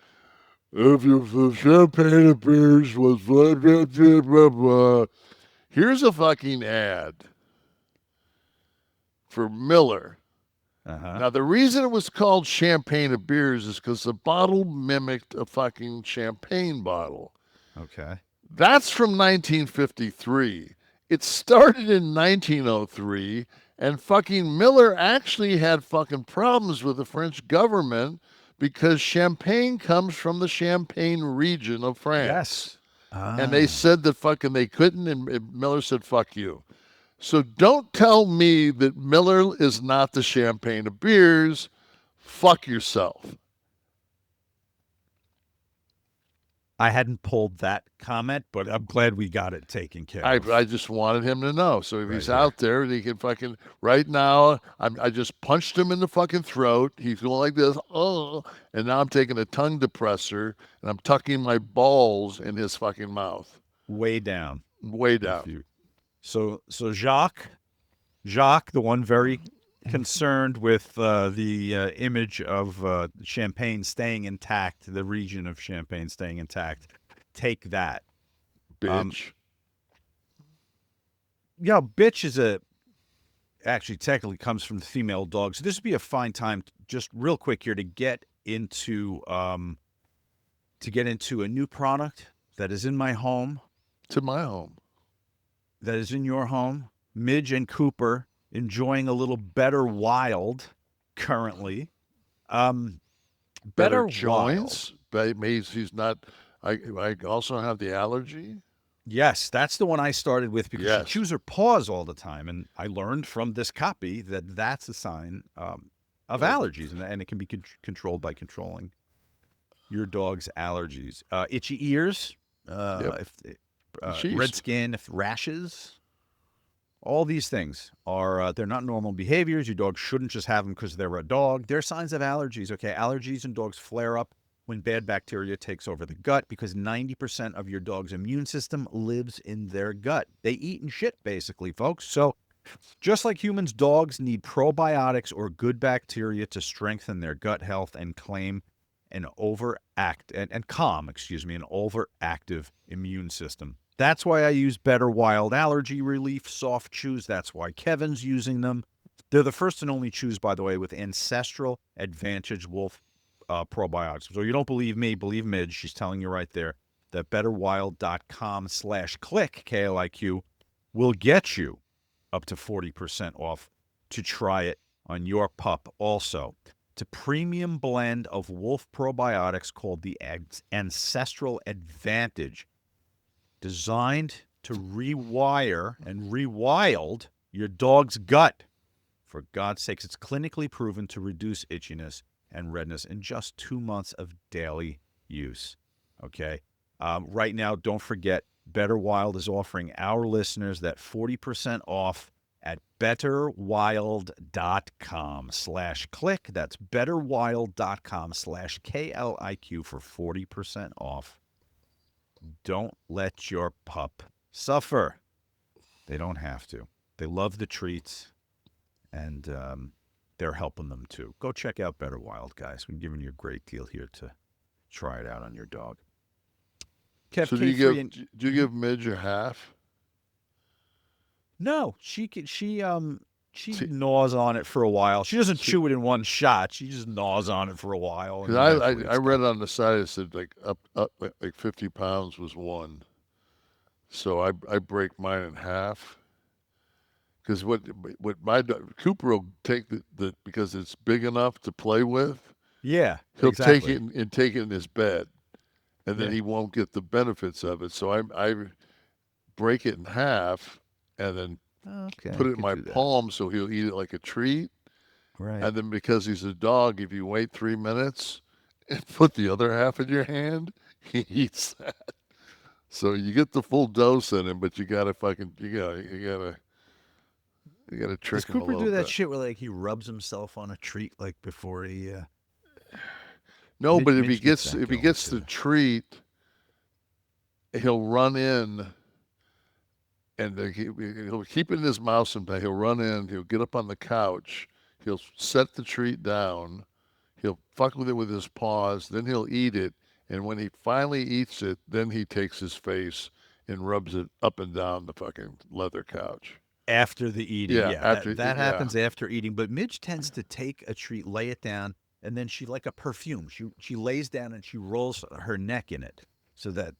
if the champagne of beers was blah, blah, blah, blah, blah. Here's a fucking ad for Miller. Uh-huh. Now, the reason it was called champagne of beers is because the bottle mimicked a fucking champagne bottle. Okay. That's from 1953. It started in 1903, and fucking Miller actually had fucking problems with the French government because champagne comes from the Champagne region of France. Yes. And they said that fucking they couldn't, and Miller said, fuck you. So don't tell me that Miller is not the champagne of beers. Fuck yourself. I hadn't pulled that comment, but I'm glad we got it taken care of. I just wanted him to know. So if he's out there, he can fucking, right now, I just punched him in the fucking throat. He's going like this, oh, and now I'm taking a tongue depressor, and I'm tucking my balls in his fucking mouth. Way down. Way down. So Jacques, the one very concerned with the image of Champagne staying intact, the region of Champagne staying intact. Take that. Bitch. Bitch is actually technically comes from the female dog. So this would be a fine time, just real quick here, to get into a new product that is in my home. To my home. That is in your home. Midge and Cooper enjoying a little Better Wild currently. Better joints. He's not. I also have the allergy. Yes, that's the one I started with because she chews her paws all the time, and I learned from this copy that that's a sign of allergies, and it can be controlled by controlling your dog's allergies. Itchy ears, red skin, rashes. All these things are, they're not normal behaviors. Your dog shouldn't just have them because they're a dog. They're signs of allergies, okay? Allergies in dogs flare up when bad bacteria takes over the gut because 90% of your dog's immune system lives in their gut. They eat and shit, basically, folks. So just like humans, dogs need probiotics or good bacteria to strengthen their gut health and calm an overactive immune system. That's why I use Better Wild Allergy Relief Soft Chews. That's why Kevin's using them. They're the first and only chews, by the way, with Ancestral Advantage Wolf probiotics. So you don't believe me, believe Midge. She's telling you right there that betterwild.com/Kliq, Kliq, will get you up to 40% off to try it on your pup also. It's a premium blend of wolf probiotics called the Ancestral Advantage, designed to rewire and rewild your dog's gut. For God's sakes, it's clinically proven to reduce itchiness and redness in just 2 months of daily use. Okay? Right now, don't forget, Better Wild is offering our listeners that 40% off at betterwild.com/Kliq. That's betterwild.com/KLIQ for 40% off. Don't let your pup suffer. They don't have to. They love the treats, and they're helping them too. Go check out Better Wild, guys. We're giving you a great deal here to try it out on your dog. So do you give Midge a half? No, she gnaws on it for a while. She doesn't chew it in one shot. She just gnaws on it for a while. Because I read on the side it said like up like 50 pounds was one. So I break mine in half. Because what my Cooper will take the because it's big enough to play with. Yeah, he'll take it and take it in his bed, and then he won't get the benefits of it. So I break it in half and then put it in my palm so he'll eat it like a treat. Right. And then because he's a dog, if you wait 3 minutes and put the other half in your hand, he eats that. So you get the full dose in him, but you gotta trick Does him a Cooper little do that bit. shit where like he rubs himself on a treat like before he? No, but if Midge he gets the treat, he'll run in, and he'll keep it in his mouth sometime. He'll run in, he'll get up on the couch, he'll set the treat down, he'll fuck with it with his paws, then he'll eat it, and when he finally eats it, then he takes his face and rubs it up and down the fucking leather couch. After the eating, that happens yeah. after eating. But Midge tends to take a treat, lay it down, and then she, like a perfume, she lays down and she rolls her neck in it. So that,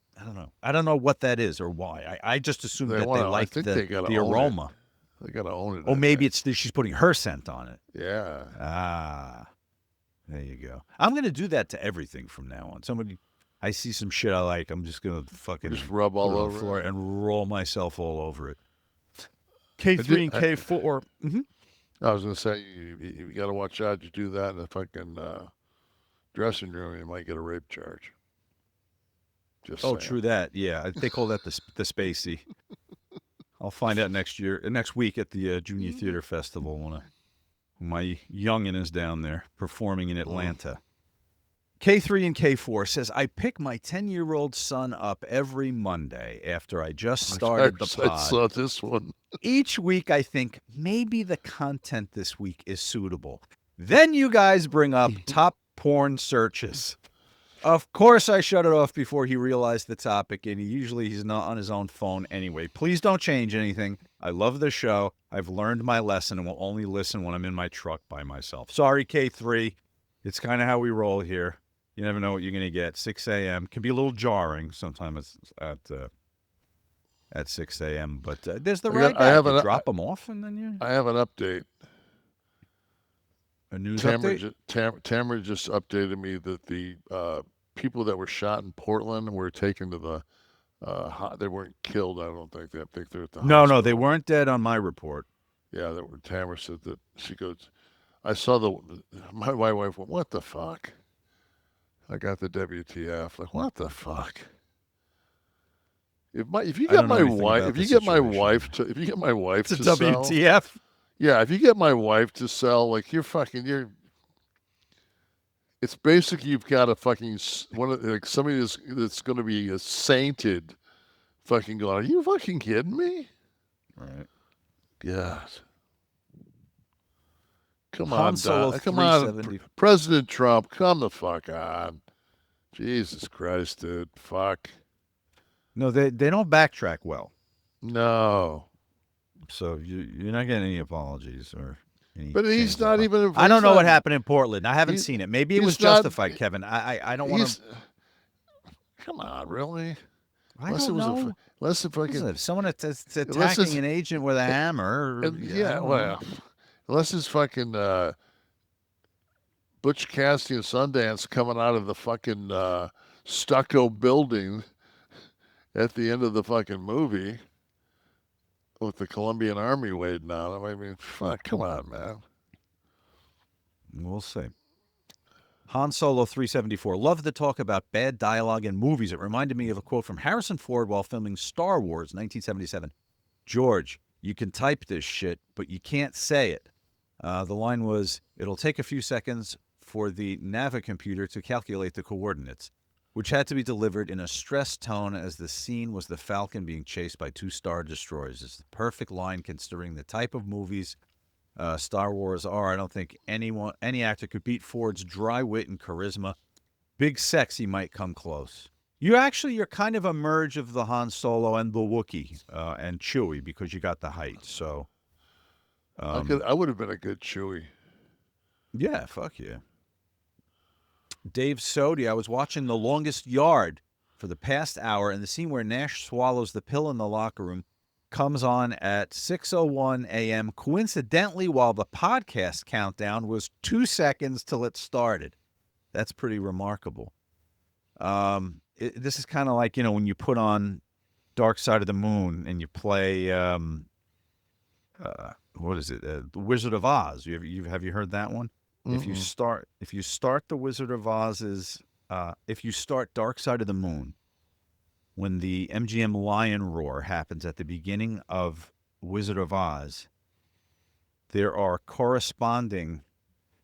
I don't know what that is or why. I just assume that they like the aroma. They gotta own it. Oh, maybe she's putting her scent on it. Yeah. Ah, there you go. I'm gonna do that to everything from now on. I see some shit I like, I'm just gonna fucking just rub all over the floor and roll myself all over it. K3 and K4. Mm-hmm. I was going to say, you got to watch out. You do that in the fucking dressing room, you might get a rape charge. Just saying. True that. Yeah, they call that the Spacey. I'll find out next week at the Junior Theater Festival when my youngin is down there performing in Atlanta. K3 and K4 says, I pick my 10-year-old son up every Monday after I just started the pod. I saw this one. Each week I think maybe the content this week is suitable. Then you guys bring up top porn searches. Of course I shut it off before he realized the topic, and he's not on his own phone anyway. Please don't change anything. I love the show. I've learned my lesson and will only listen when I'm in my truck by myself. Sorry, K3. It's kind of how we roll here. You never know what you're going to get. 6 a.m. can be a little jarring sometimes at 6 a.m., but there's the right guy. You drop them off, and then you... I have an update. A news update? Tamara just updated me that the people that were shot in Portland were taken to the... they weren't killed, I don't think. I think they're at the hospital. No, they weren't dead on my report. Yeah, Tamara said that. She goes, I saw my wife went, what the fuck? I got the WTF. Like, what the fuck? If you I get don't know my anything wife, about if the you get my situation. wife to, if you get my wife It's a to sell, WTF. yeah, if you get my wife to sell, like you're. It's basically you've got a fucking like somebody that's going to be a sainted, fucking going. Are you fucking kidding me? Right. God. Come Han on, Solo come on, 370. President Trump, come the fuck on. Jesus Christ, dude. Fuck. No, they don't backtrack well. No. So you're not getting any apologies or any. But he's not even. I don't he's know not- what happened in Portland. I haven't he's- seen it. Maybe it he's was not- justified, Kevin. I don't want he's- to. Come on, really? I don't know. Unless if fucking. Listen, if someone that's Unless attacking it's- an agent with a hammer. I Yeah, don't well, know. unless it's fucking Butch Cassidy and Sundance coming out of the fucking stucco building at the end of the fucking movie with the Colombian Army waiting on him. I mean, fuck, come on, man. We'll see. Han Solo 374. Love the talk about bad dialogue in movies. It reminded me of a quote from Harrison Ford while filming Star Wars 1977. George, you can type this shit, but you can't say it. The line was, it'll take a few seconds for the Navicomputer to calculate the coordinates, which had to be delivered in a stressed tone as the scene was the Falcon being chased by 2 Star Destroyers. It's the perfect line considering the type of movies Star Wars are. I don't think any actor could beat Ford's dry wit and charisma. Big Sexy might come close. You're kind of a merge of the Han Solo and the Wookiee and Chewie because you got the height. So I would have been a good Chewie. yeah, fuck yeah. Dave Sodi, I was watching The Longest Yard for the past hour, and the scene where Nash swallows the pill in the locker room comes on at 6:01 a.m., coincidentally while the podcast countdown was 2 seconds till it started. That's pretty remarkable. This is kind of like, when you put on Dark Side of the Moon and you play, what is it? The Wizard of Oz. Have you heard that one? If you start the Wizard of Oz's, if you start Dark Side of the Moon, when the MGM lion roar happens at the beginning of Wizard of Oz, there are corresponding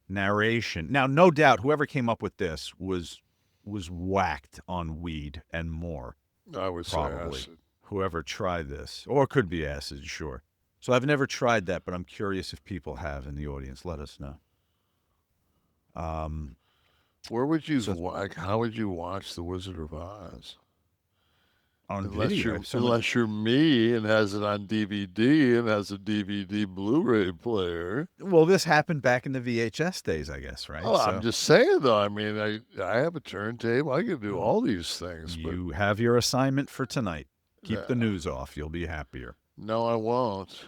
narration. Now, no doubt, whoever came up with this was whacked on weed and more. I would Probably. say acid. Whoever tried this, or it could be acid, sure. So I've never tried that, but I'm curious if people have in the audience. Let us know. Where would you how would you watch The Wizard of Oz? On Unless video. you're me and has it on DVD and has a DVD Blu-ray player. Well, this happened back in the VHS days, I guess, right? Oh, I'm just saying, though. I mean, I have a turntable. I can do all these things. You have your assignment for tonight. Keep the news off. You'll be happier. No, I won't.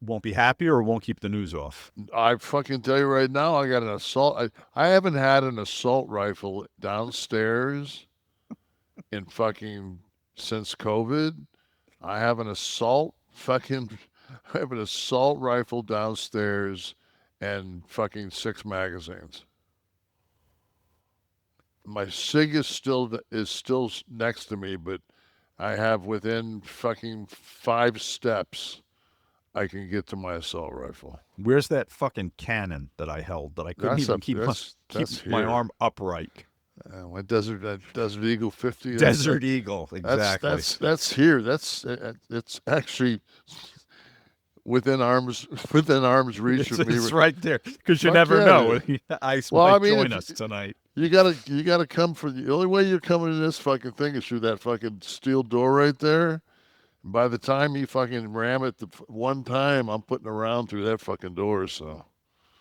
Won't be happier or won't keep the news off? I fucking tell you right now, I got an assault. I haven't had an assault rifle downstairs in fucking since COVID. I have an assault rifle downstairs and fucking 6 magazines. My SIG is still next to me, but I have within fucking 5 steps I can get to my assault rifle. Where's that fucking cannon that I held that I couldn't even keep my arm upright? My Desert Eagle 50. Desert Eagle, exactly. That's here. It's actually within arm's reach of me. It's right there because you Fuck never yeah, know. dude. Ice Well, might I mean, join us tonight. You gotta come for the only way you're coming in this fucking thing is through that fucking steel door right there. And by the time you fucking ram it the one time, I'm putting a round through that fucking door. So.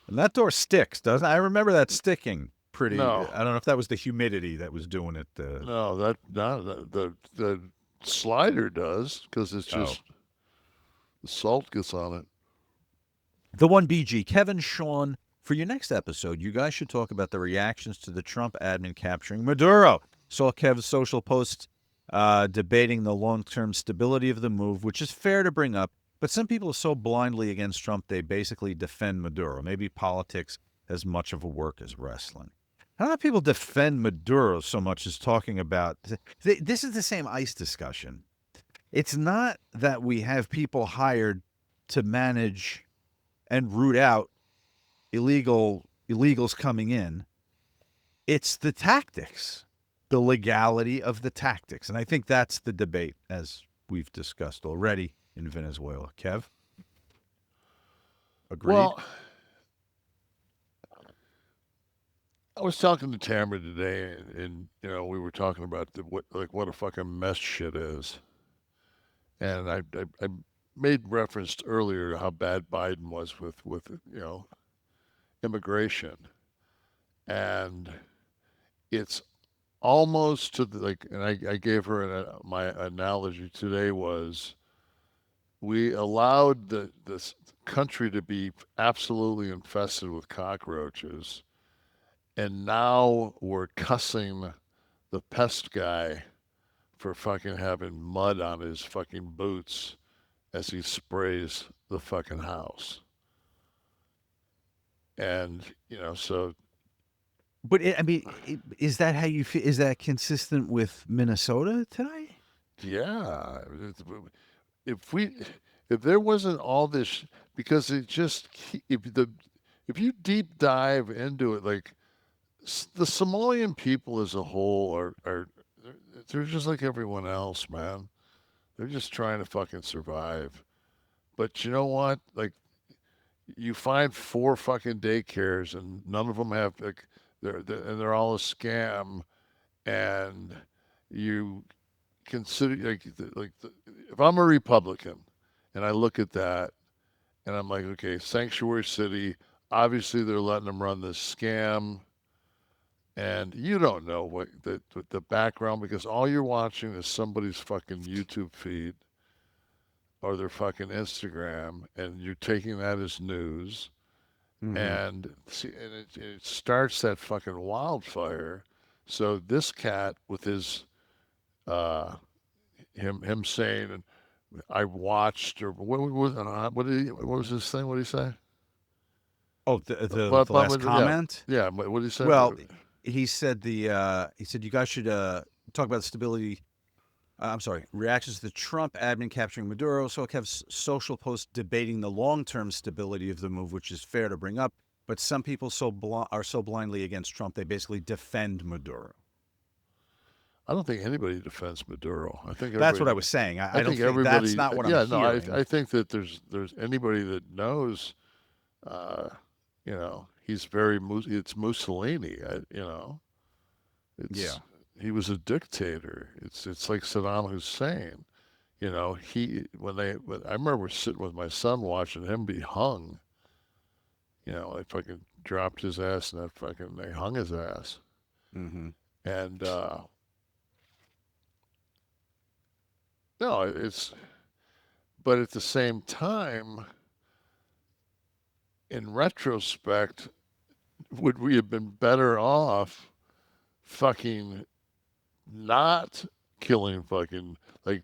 And that door sticks, doesn't it? I remember that sticking pretty. No. I don't know if that was the humidity that was doing it. No, the slider does because it's just the salt gets on it. The 1BG, Kevin, Sean, for your next episode, you guys should talk about the reactions to the Trump admin capturing Maduro. Saw Kev's social post debating the long-term stability of the move, which is fair to bring up, but some people are so blindly against Trump they basically defend Maduro. Maybe politics as much of a work as wrestling. I don't know if people defend Maduro so much as talking about this is the same ICE discussion. It's not that we have people hired to manage and root out illegals coming in. It's the tactics, the legality of the tactics. And I think that's the debate, as we've discussed already in Venezuela. Kev? Agreed? Well, I was talking to Tamara today, and we were talking about what a fucking mess shit is. And I made reference earlier to how bad Biden was with immigration, and it's almost to the, and I gave her my analogy today was we allowed this country to be absolutely infested with cockroaches, and now we're cussing the pest guy for fucking having mud on his fucking boots as he sprays the fucking house. And, so. But, is that how you feel? Is that consistent with Minnesota today? Yeah. If there wasn't all this, because it just, if you deep dive into it, like the Somalian people as a whole are they're just like everyone else, man. They're just trying to fucking survive. But you know what? Like, you find 4 fucking daycares and none of them have they're all a scam, and you consider if I'm a Republican and I look at that and I'm like, okay, sanctuary city, obviously they're letting them run this scam, and you don't know what the background, because all you're watching is somebody's fucking YouTube feed or their fucking Instagram, and you're taking that as news. Mm-hmm. And it starts that fucking wildfire. So this cat with his him saying, I watched, or what was his thing? What did he say? Oh, the last comment? Yeah. What did he say? Well, he said you guys should talk about the stability. I'm sorry, reactions to the Trump admin capturing Maduro. So Kev's social post debating the long-term stability of the move, which is fair to bring up. But some people are so blindly against Trump, they basically defend Maduro. I don't think anybody defends Maduro. I think that's what I was saying. I don't think everybody. That's not what I'm hearing. I think that there's anybody that knows, he's it's Mussolini. He was a dictator. It's like Saddam Hussein. I remember sitting with my son watching him be hung. They fucking dropped his ass and they hung his ass. Mm-hmm. And no, but at the same time, in retrospect, would we have been better off fucking not killing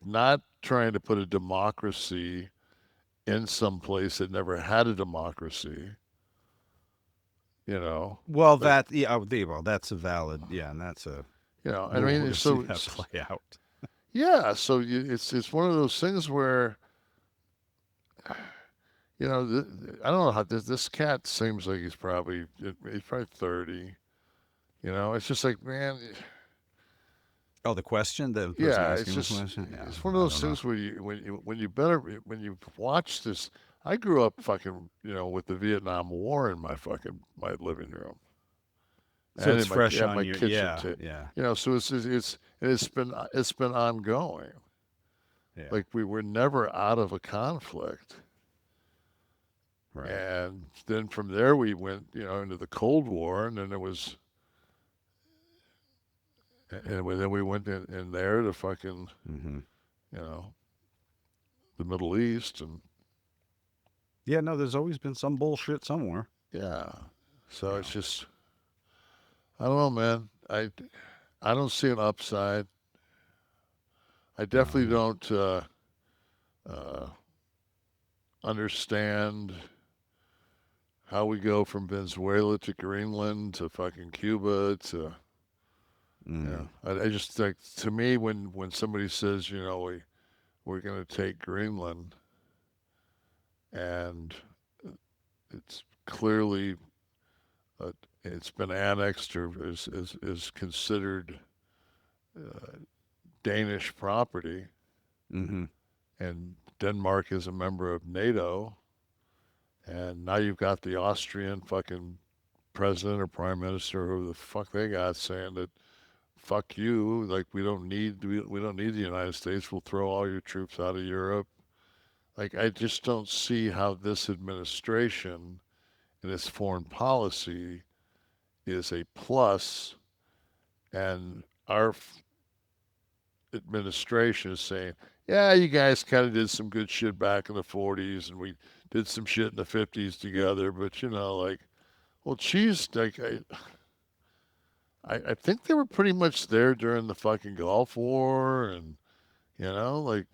not trying to put a democracy in some place that never had a democracy? Well, that's a valid, and that's a. I mean, so that play out. Yeah, so it's one of those things where, I don't know how this cat seems like he's probably 30. It's just like, man. Oh, the question? It's just it's one of those things where when you watch this. I grew up fucking with the Vietnam War in my living room. So it's fresh on your kitchen so it's been ongoing. Yeah. Like, we were never out of a conflict. Right. And then from there we went, into the Cold War, and then there was, and then we went in there to fucking, the Middle East, and. Yeah, no, there's always been some bullshit somewhere. Yeah. So it's just, I don't know, man. I don't see an upside. I definitely don't understand how we go from Venezuela to Greenland to fucking Cuba to, I just think, to me, when somebody says, we're going to take Greenland, and it's clearly it's been annexed or is considered Danish property, and Denmark is a member of NATO, and now you've got the Austrian fucking president or prime minister, who the fuck they got, saying that fuck you, like we don't need the United States, we'll throw all your troops out of Europe. Like, I just don't see how this administration and its foreign policy is a plus, and our administration is saying, yeah, you guys kind of did some good shit back in the 40s, and we did some shit in the 50s together, but like, well, geez, like, I think they were pretty much there during the fucking Gulf War, and like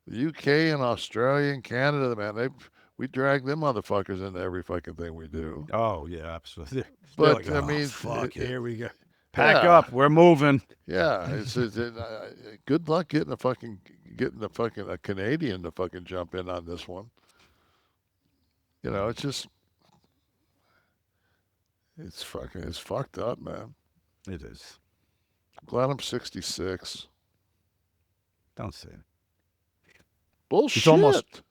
the UK and Australia and Canada, man, we drag them motherfuckers into every fucking thing we do. Oh yeah, absolutely. But like, I mean, fuck, here we go. Pack up, we're moving. Yeah, it's good luck getting a Canadian to fucking jump in on this one. It's just it's fucked up, man. It is. I'm glad I'm 66. Don't say it. Bullshit. It's almost.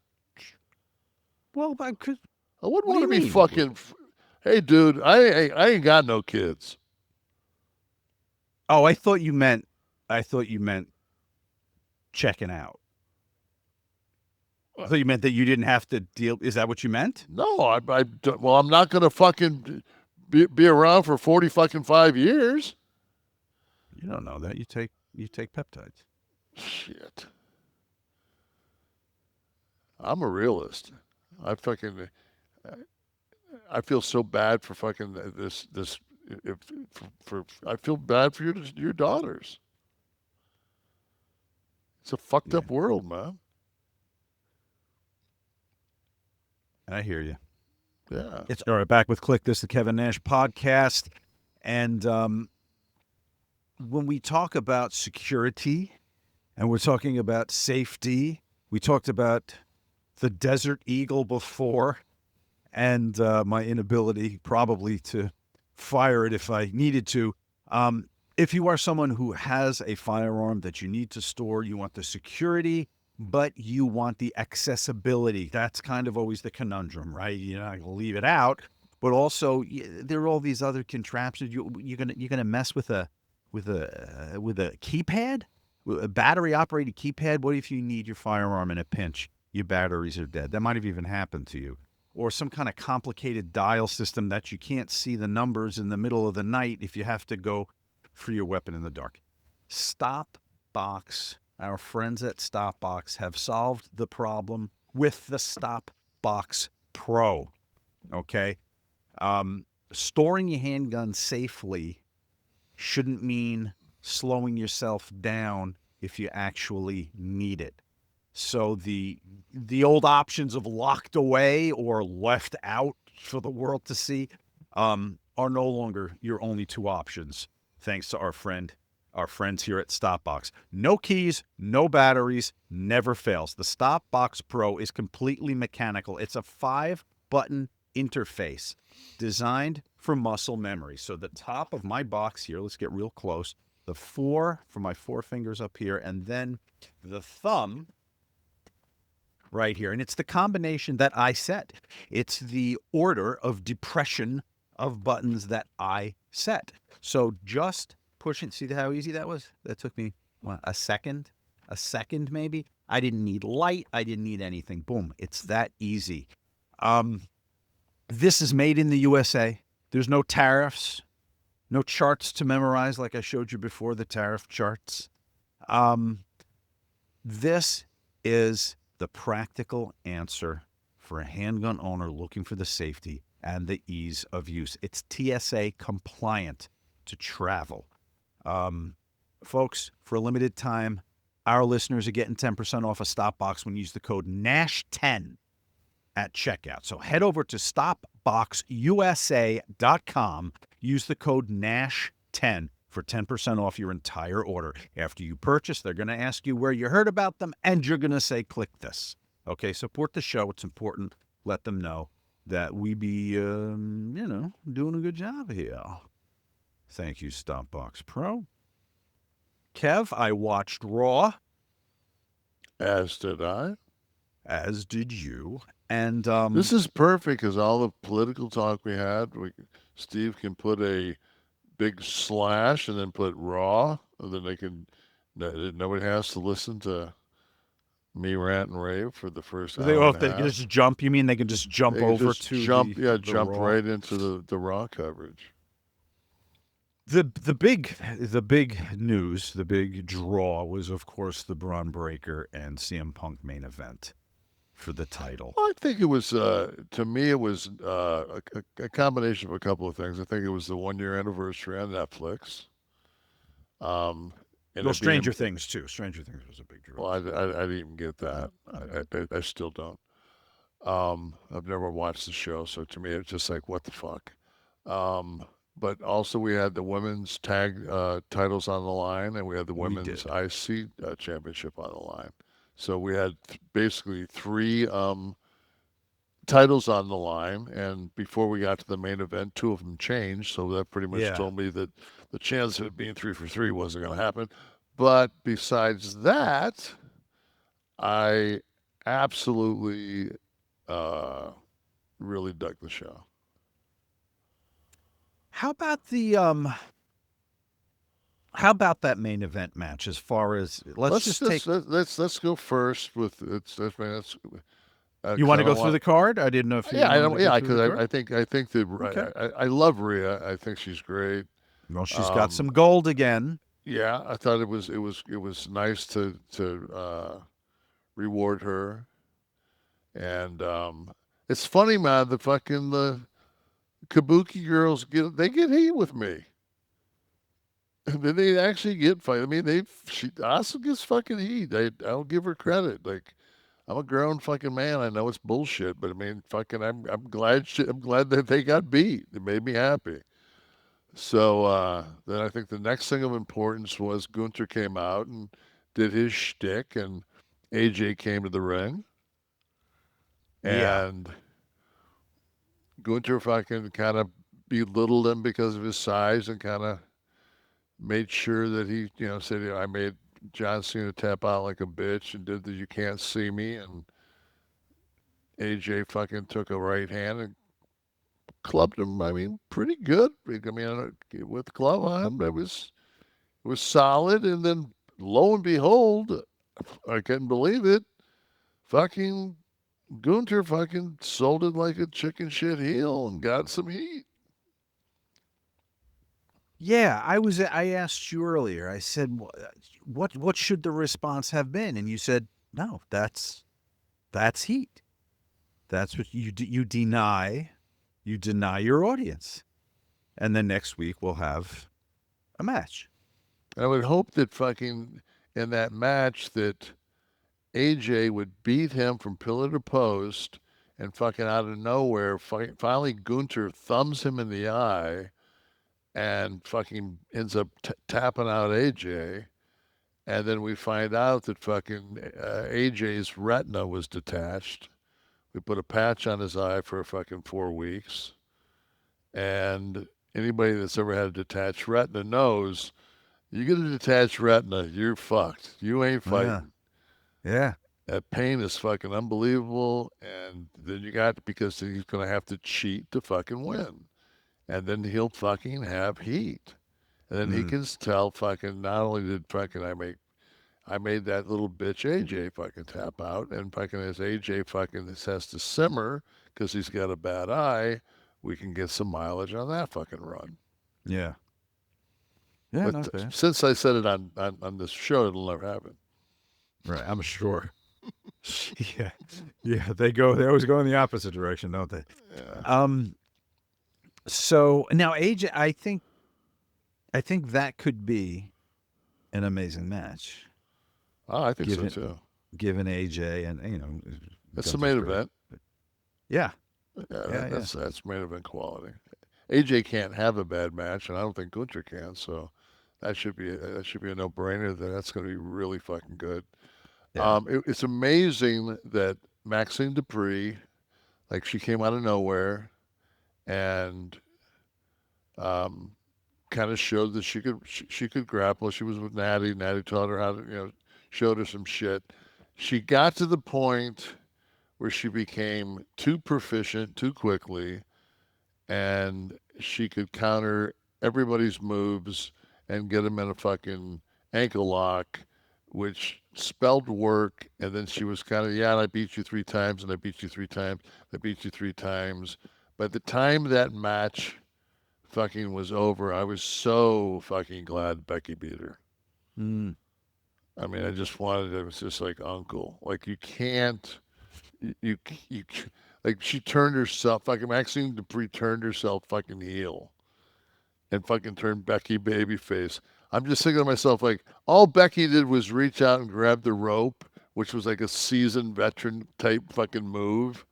Well, I wouldn't want to be fucking. Hey, dude, I ain't got no kids. Oh, I thought you meant checking out. I thought you meant that you didn't have to deal. Is that what you meant? No, well, I'm not gonna fucking be around for 45 years. You don't know that. You take peptides. Shit. I'm a realist. I feel so bad for fucking this. I feel bad for your daughters. It's a fucked up world, man. I hear you. Yeah. It's all right. Back with Kliq This, the Kevin Nash podcast, and when we talk about security, and we're talking about safety, we talked about the Desert Eagle before, and my inability probably to fire it if I needed to. If you are someone who has a firearm that you need to store, you want the security, but you want the accessibility. That's kind of always the conundrum, right? You're not going to leave it out, but also there are all these other contraptions. You're gonna mess with a keypad, a battery operated keypad. What if you need your firearm in a pinch? Your batteries are dead. That might have even happened to you. Or some kind of complicated dial system that you can't see the numbers in the middle of the night if you have to go for your weapon in the dark. STOPBOX, our friends at STOPBOX have solved the problem with the STOPBOX Pro. Okay? Storing your handgun safely shouldn't mean slowing yourself down if you actually need it. So the old options of locked away or left out for the world to see are no longer your only two options, thanks to our friends here at STOPBOX. No keys, no batteries, never fails. The STOPBOX Pro is completely mechanical. It's a 5-button interface designed for muscle memory. So the top of my box here, let's get real close, the 4 for my 4 fingers up here, and then the thumb right here. And it's the combination that I set. It's the order of depression of buttons that I set. So just pushing, see how easy that was? That took me, a second maybe. I didn't need light. I didn't need anything. Boom. It's that easy. This is made in the USA. There's no tariffs, no charts to memorize like I showed you before, the tariff charts. This is the practical answer for a handgun owner looking for the safety and the ease of use. It's TSA compliant to travel. Folks, for a limited time, our listeners are getting 10% off a STOPBOX when you use the code NASH10. at checkout. So head over to StopBoxUSA.com. Use the code NASH10 for 10% off your entire order. After you purchase, they're going to ask you where you heard about them, and you're going to say, "Kliq This." Okay, support the show. It's important. Let them know that we be, doing a good job here. Thank you, StopBox Pro. Kev, I watched Raw. As did I. As did you. And this is perfect because all the political talk we had, Steve can put a big slash and then put Raw, and then nobody has to listen to me rant and rave for the first hour and a they half. can just jump. You mean they can just jump over to jump Raw? right into the Raw coverage. The big news, the big draw was, of course, the Bron Breakker and CM Punk main event for the title. Well, I think it was, to me, it was a combination of a couple of things. I think it was the 1-year anniversary on Netflix. Stranger Things, too. Stranger Things was a big draw. Well, I didn't even get that. I still don't. I've never watched the show, so to me, it's just like, what the fuck? But also we had the women's tag titles on the line, and we had the women's IC championship on the line. So we had basically 3 titles on the line, and before we got to the main event, 2 of them changed. So that pretty much told me that the chance of it being 3 for 3 wasn't going to happen. But besides that, I absolutely really dug the show. How about the how about that main event match? As far as let's go first with it's. You want to go through the card? I didn't know if you. Because I think I love Rhea. I think she's great. Well, she's got some gold again. Yeah, I thought it was nice to reward her, and it's funny, man. The Kabuki girls get heat with me. They actually get fight. I mean, she also gets fucking heat. I'll give her credit. Like, I'm a grown fucking man. I know it's bullshit, but I mean, fucking, I'm glad that they got beat. It made me happy. So then I think the next thing of importance was Gunther came out and did his shtick, and AJ came to the ring, and Gunther fucking kind of belittled him because of his size and kind of made sure that he, said, I made John Cena tap out like a bitch and did the "you can't see me," and AJ fucking took a right hand and clubbed him. I mean, pretty good. I mean, with the glove on, it was solid. And then lo and behold, I couldn't believe it. Fucking Gunther fucking sold it like a chicken shit heel and got some heat. Yeah, I asked you earlier. I said, what should the response have been? And you said, no, that's heat. That's what you deny. You deny your audience. And then next week we'll have a match. I would hope that fucking in that match that AJ would beat him from pillar to post, and fucking out of nowhere, finally Gunther thumbs him in the eye and fucking ends up tapping out AJ. And then we find out that fucking AJ's retina was detached. We put a patch on his eye for fucking 4 weeks. And anybody that's ever had a detached retina knows you get a detached retina, you're fucked. You ain't fighting. Yeah. That pain is fucking unbelievable. And then because he's going to have to cheat to fucking win. And then he'll fucking have heat. And then he can tell fucking, not only did fucking I made that little bitch AJ fucking tap out, and fucking as AJ fucking has to simmer because he's got a bad eye, we can get some mileage on that fucking run. Yeah. Yeah, but since I said it on this show, it'll never happen. Right, I'm sure. Yeah, they always go in the opposite direction, don't they? Yeah. So now AJ, I think that could be an amazing match. Oh, I think so too. Given AJ and that's the main event. Yeah. That's main event quality. AJ can't have a bad match, and I don't think Gunther can. So that should be a no-brainer. That's going to be really fucking good. Yeah. It's amazing that Maxxine Dupree, like she came out of nowhere, and kind of showed that she could grapple. She was with Natty. Natty taught her how to showed her some shit. She got to the point where she became too proficient too quickly, and she could counter everybody's moves and get them in a fucking ankle lock, which spelled work. And then she was kind of, yeah, and I beat you 3 times, and I beat you 3 times, I beat you 3 times. By the time that match fucking was over, I was so fucking glad Becky beat her. Mm. I mean, I just wanted, it was just like uncle. Like you can't, you like she turned herself, fucking Maxxine Dupree turned herself fucking heel and fucking turned Becky babyface. I'm just thinking to myself, like, all Becky did was reach out and grab the rope, which was like a seasoned veteran type fucking move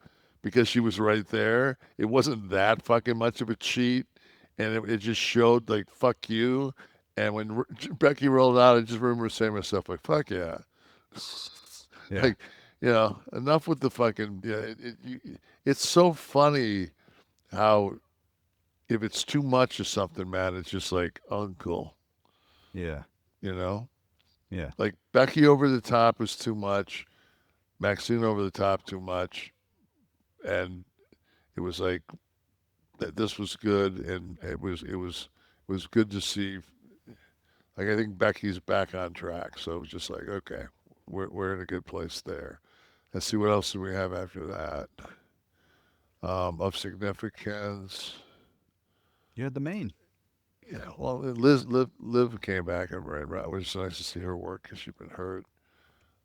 because she was right there. It wasn't that fucking much of a cheat. And it just showed, like, fuck you. And when Becky rolled out, I just remember saying to myself, like, fuck yeah. Yeah. Like, enough with the fucking, it's so funny how if it's too much of something, man, it's just like uncle, Yeah. Yeah. Like Becky over the top was too much, Maxxine over the top too much, and it was like that. This was good, and it was good to see. Like I think Becky's back on track, so it was just like okay, we're in a good place there. Let's see what else do we have after that. Of significance. You had the main. Yeah, well, Liv came back and right. It was nice to see her work because she'd been hurt.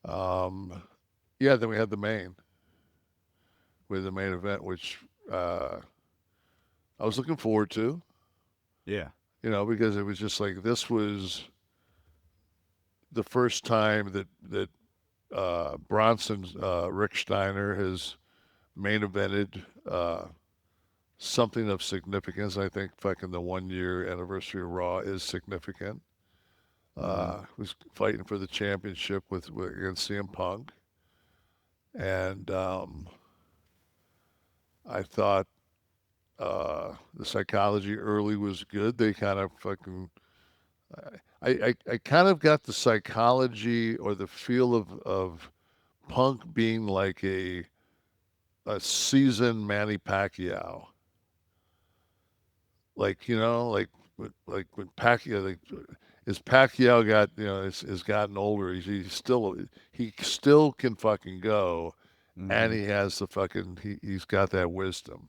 Yeah, then we had the main with the main event, which I was looking forward to. Yeah. Because it was just like this was the first time that Bronson Rick Steiner has main evented something of significance. I think fucking the 1 year anniversary of Raw is significant. Was fighting for the championship against CM Punk, and I thought the psychology early was good. They kind of fucking. I kind of got the psychology or the feel of Punk being like a seasoned Manny Pacquiao. Like like when Pacquiao, like as Pacquiao got has gotten older, he still can fucking go, and he has the fucking he's got that wisdom.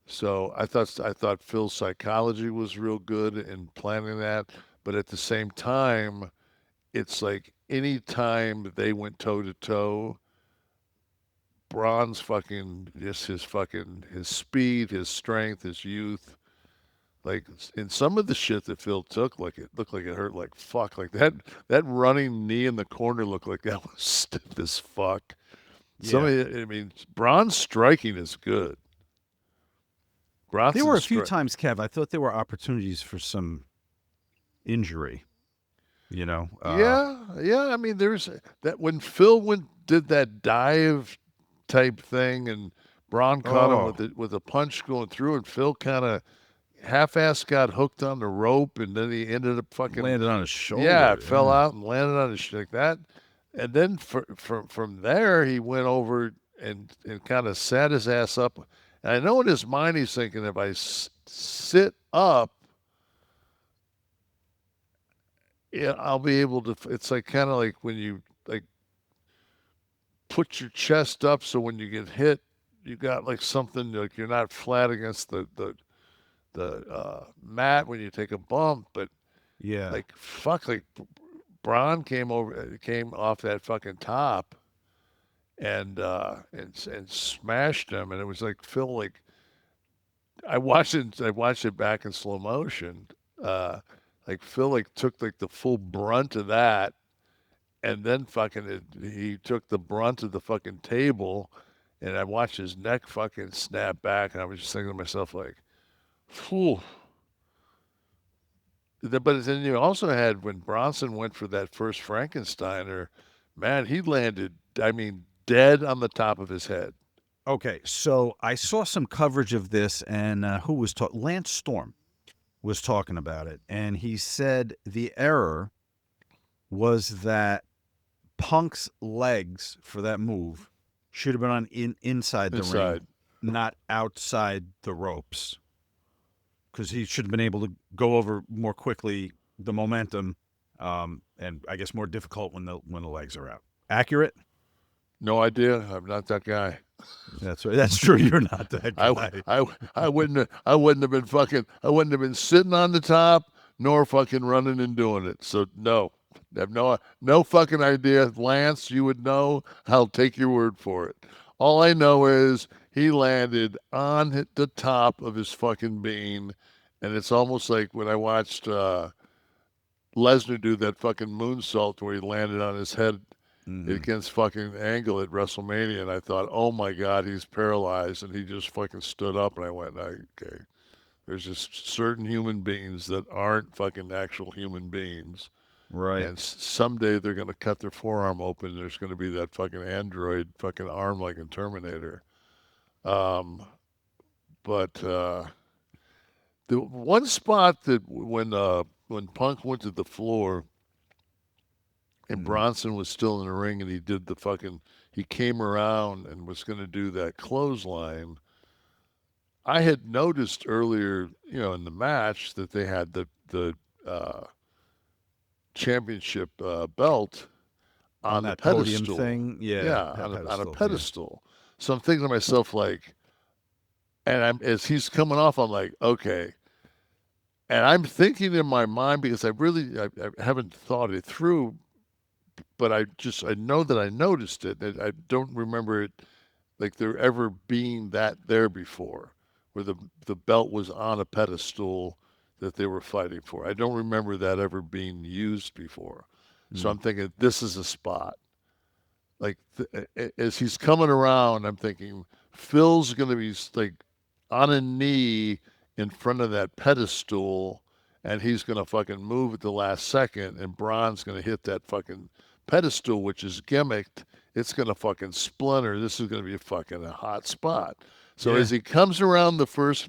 So I thought Phil's psychology was real good in planning that, but at the same time, it's like any time they went toe to toe, Braun's fucking just his speed, his strength, his youth. Like in some of the shit that Phil took, like it looked like it hurt like fuck. Like that running knee in the corner looked like that was stiff as fuck. Some of it, I mean, Braun's striking is good. There were a few times, Kev, I thought there were opportunities for some injury. Yeah. I mean, there's that when Phil did that dive type thing, and Braun caught him with a punch going through, and Phil kind of half-ass got hooked on the rope, and then he ended up fucking landed on his shoulder. Yeah, it fell out and landed on his like that, and then from there he went over and kind of sat his ass up. And I know in his mind he's thinking, if I sit up, yeah, I'll be able to. It's like kind of like when you like put your chest up, so when you get hit, you got like something like you're not flat against the mat when you take a bump. But yeah, like fuck, like Bron came off that fucking top and smashed him, and it was like Phil like I watched it back in slow motion. Like Phil like took like the full brunt of that, and then fucking he took the brunt of the fucking table, and I watched his neck fucking snap back, and I was just thinking to myself, like, phew. But then you also had when Bronson went for that first Frankensteiner, man, he landed, I mean, dead on the top of his head. Okay, so I saw some coverage of this, and who was talking? Lance Storm was talking about it, and he said the error was that Punk's legs for that move should have been on inside the ring, not outside the ropes, because he should have been able to go over more quickly the momentum, and I guess more difficult when the legs are out. Accurate? No idea. I'm not that guy. That's right. That's true. You're not that guy. I wouldn't have been sitting on the top nor fucking running and doing it. So no. I have no fucking idea. Lance, you would know. I'll take your word for it. All I know is he landed on the top of his fucking bean, and it's almost like when I watched Lesnar do that fucking moonsault where he landed on his head against fucking Angle at WrestleMania, and I thought, oh my God, he's paralyzed, and he just fucking stood up, and I went, okay, there's just certain human beings that aren't fucking actual human beings. Right. And someday they're going to cut their forearm open. There's going to be that fucking android fucking arm like a Terminator. But the one spot that when Punk went to the floor and Bronson was still in the ring and he came around and was going to do that clothesline, I had noticed earlier, in the match that they had the championship belt on that the pedestal podium thing. On a pedestal. So I'm thinking to myself, like, and as he's coming off, I'm like, okay. And I'm thinking in my mind, because I haven't thought it through, but I know that I noticed it. I don't remember it like there ever being that there before, where the belt was on a pedestal that they were fighting for. I don't remember that ever being used before. So I'm thinking, this is a spot. Like, as he's coming around, I'm thinking, Phil's going to be, like, on a knee in front of that pedestal, and he's going to fucking move at the last second, and Bron's going to hit that fucking pedestal, which is gimmicked. It's going to fucking splinter. This is going to be a hot spot. So as he comes around the first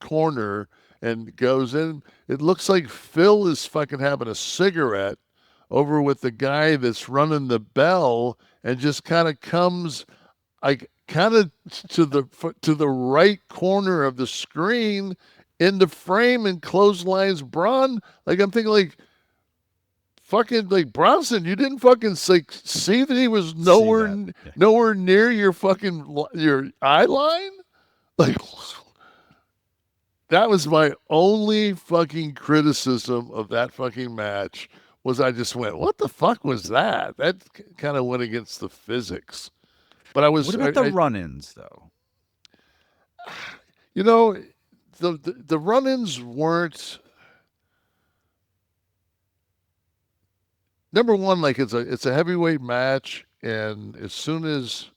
corner and goes in, it looks like Phil is fucking having a cigarette over with the guy that's running the bell, and just kind of comes like kind of to the right corner of the screen in the frame and clotheslines Bron. Like, I'm thinking, like, fucking, like, Bronson, you didn't fucking like see that he was nowhere near your eye line. Like, that was my only fucking criticism of that fucking match. Was I just went, what the fuck was that? That kind of went against the physics. But I was. What about the run-ins, though? The run-ins weren't. Number one, like, it's a heavyweight match, and as soon as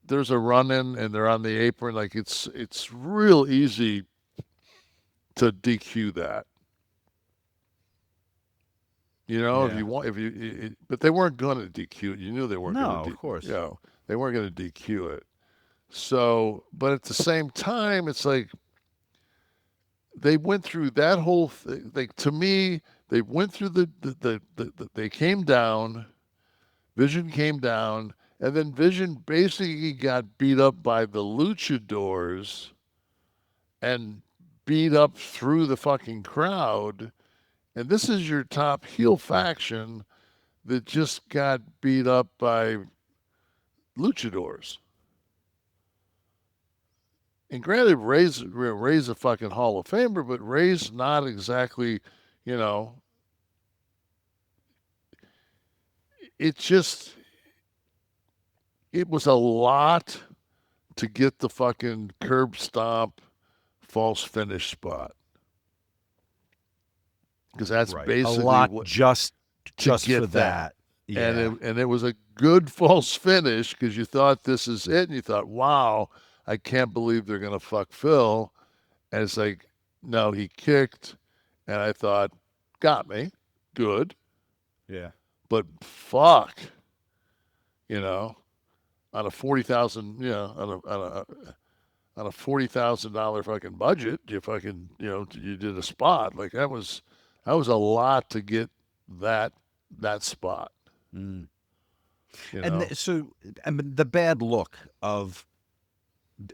there's a run-in and they're on the apron, like, it's real easy to DQ that. If you want, but they weren't going to DQ it. You knew they weren't going to. No, of course. They weren't going to DQ it. So, but at the same time, it's like they went through that whole thing. Like, to me, they went through they came down. Vision came down, and then Vision basically got beat up by the luchadors, and beat up through the fucking crowd. And this is your top heel faction that just got beat up by luchadors. And granted, Ray's a fucking Hall of Famer, but Ray's not exactly, it was a lot to get the fucking curb stomp false finish spot. Because that's basically a lot just for that. Yeah. and it was a good false finish because you thought this is it, and you thought, wow, I can't believe they're gonna fuck Phil, and it's like, no, he kicked, and I thought, got me, good, Yeah. but fuck, you know, on a 40,000, you know, on a $40,000 fucking budget, you fucking, you know, you did a spot like that was a lot to get that spot. Mm. You And know, so, I mean, the bad look of,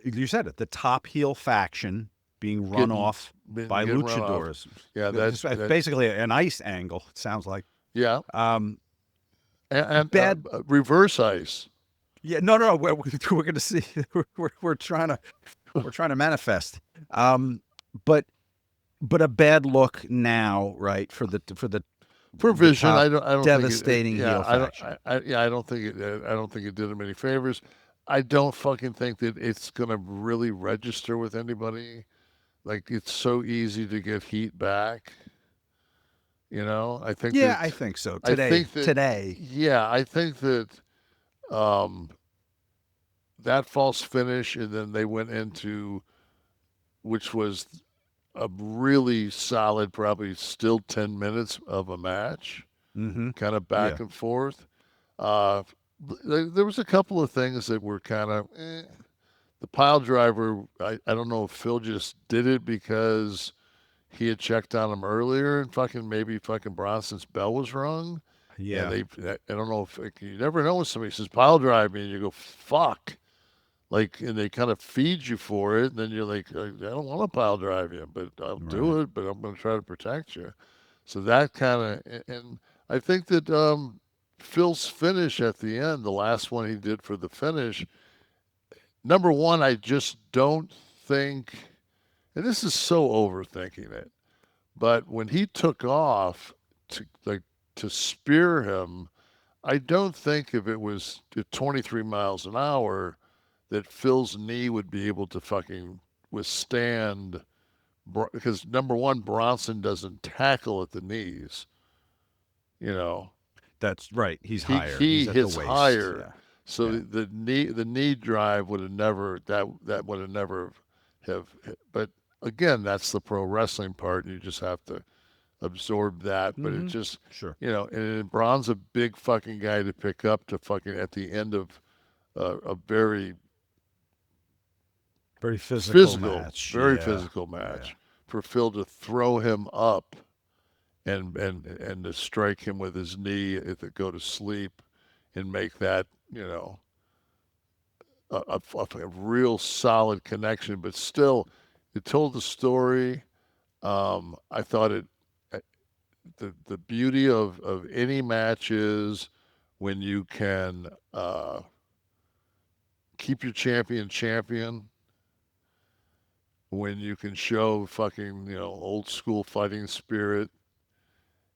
you said it, the top heel faction being run off by getting run off. luchadors. Yeah, It's basically an ice angle, it sounds like. yeah, Um, and bad. reverse ice. Yeah, no, we're going to see. We're trying to manifest. But a bad look now, right? For Vision, top I don't devastating think it, heel faction. I don't think it did him any favors. I don't fucking think that it's gonna really register with anybody. Like, it's so easy to get heat back. You know, I think Yeah, that I think so. I think that Today. yeah, I think that um, that false finish, and then they went into, which was a really solid, probably still 10 minutes of a match, Mm-hmm. kind of back Yeah. and forth. Uh, there was a couple of things that were kind of the pile driver. I don't know if Phil just did it because he had checked on him earlier and maybe Bronson's bell was rung. Yeah. And I don't know if you never know when somebody says pile drive me and you go, fuck. Like, and they kind of feed you for it, and then you're like, I don't want to pile drive you, but I'll do it, but I'm going to try to protect you. So that kind of, and I think that Phil's finish at the end, the last one he did for the finish, number one, I just don't think, and this is so overthinking it, but when he took off to spear him, I don't think if it was at 23 miles an hour that Phil's knee would be able to fucking withstand, because number one, Bronson doesn't tackle at the knees. You know, That's right. He's he higher. He's at hits the waist. higher, Yeah. so Yeah. the knee drive would have never that would have never have. But again, that's the pro wrestling part. You just have to absorb that. But it just, Sure. you know, and Braun's a big fucking guy to pick up to fucking at the end of a very physical match. very Yeah. physical match, Yeah. for Phil to throw him up and to strike him with his knee to go to sleep and make that, you know, a real solid connection. But still, it told the story. I thought the beauty of any match is when you can keep your champion, when you can show fucking, you know, old school fighting spirit.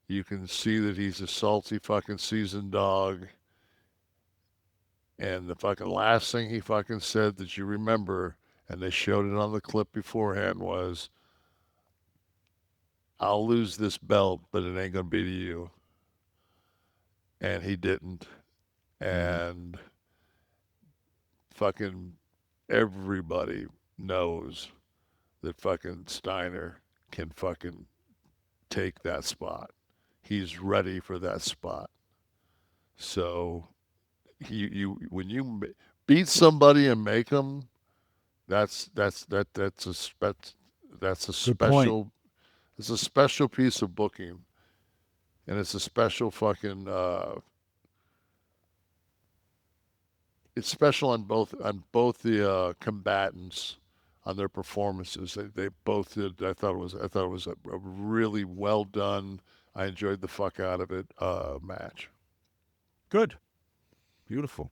You can see that he's a salty fucking seasoned dog. And the fucking last thing he fucking said that you remember, and they showed it on the clip beforehand, was, I'll lose this belt, but it ain't gonna be to you. And he didn't. And fucking everybody knows that fucking Steiner can fucking take that spot. He's ready for that spot. So when you beat somebody and make them, that's a special piece of booking, and it's a special fucking it's special on both the combatants, on their performances. They both did. I thought it was a really well done, I enjoyed the fuck out of it match. Good. Beautiful.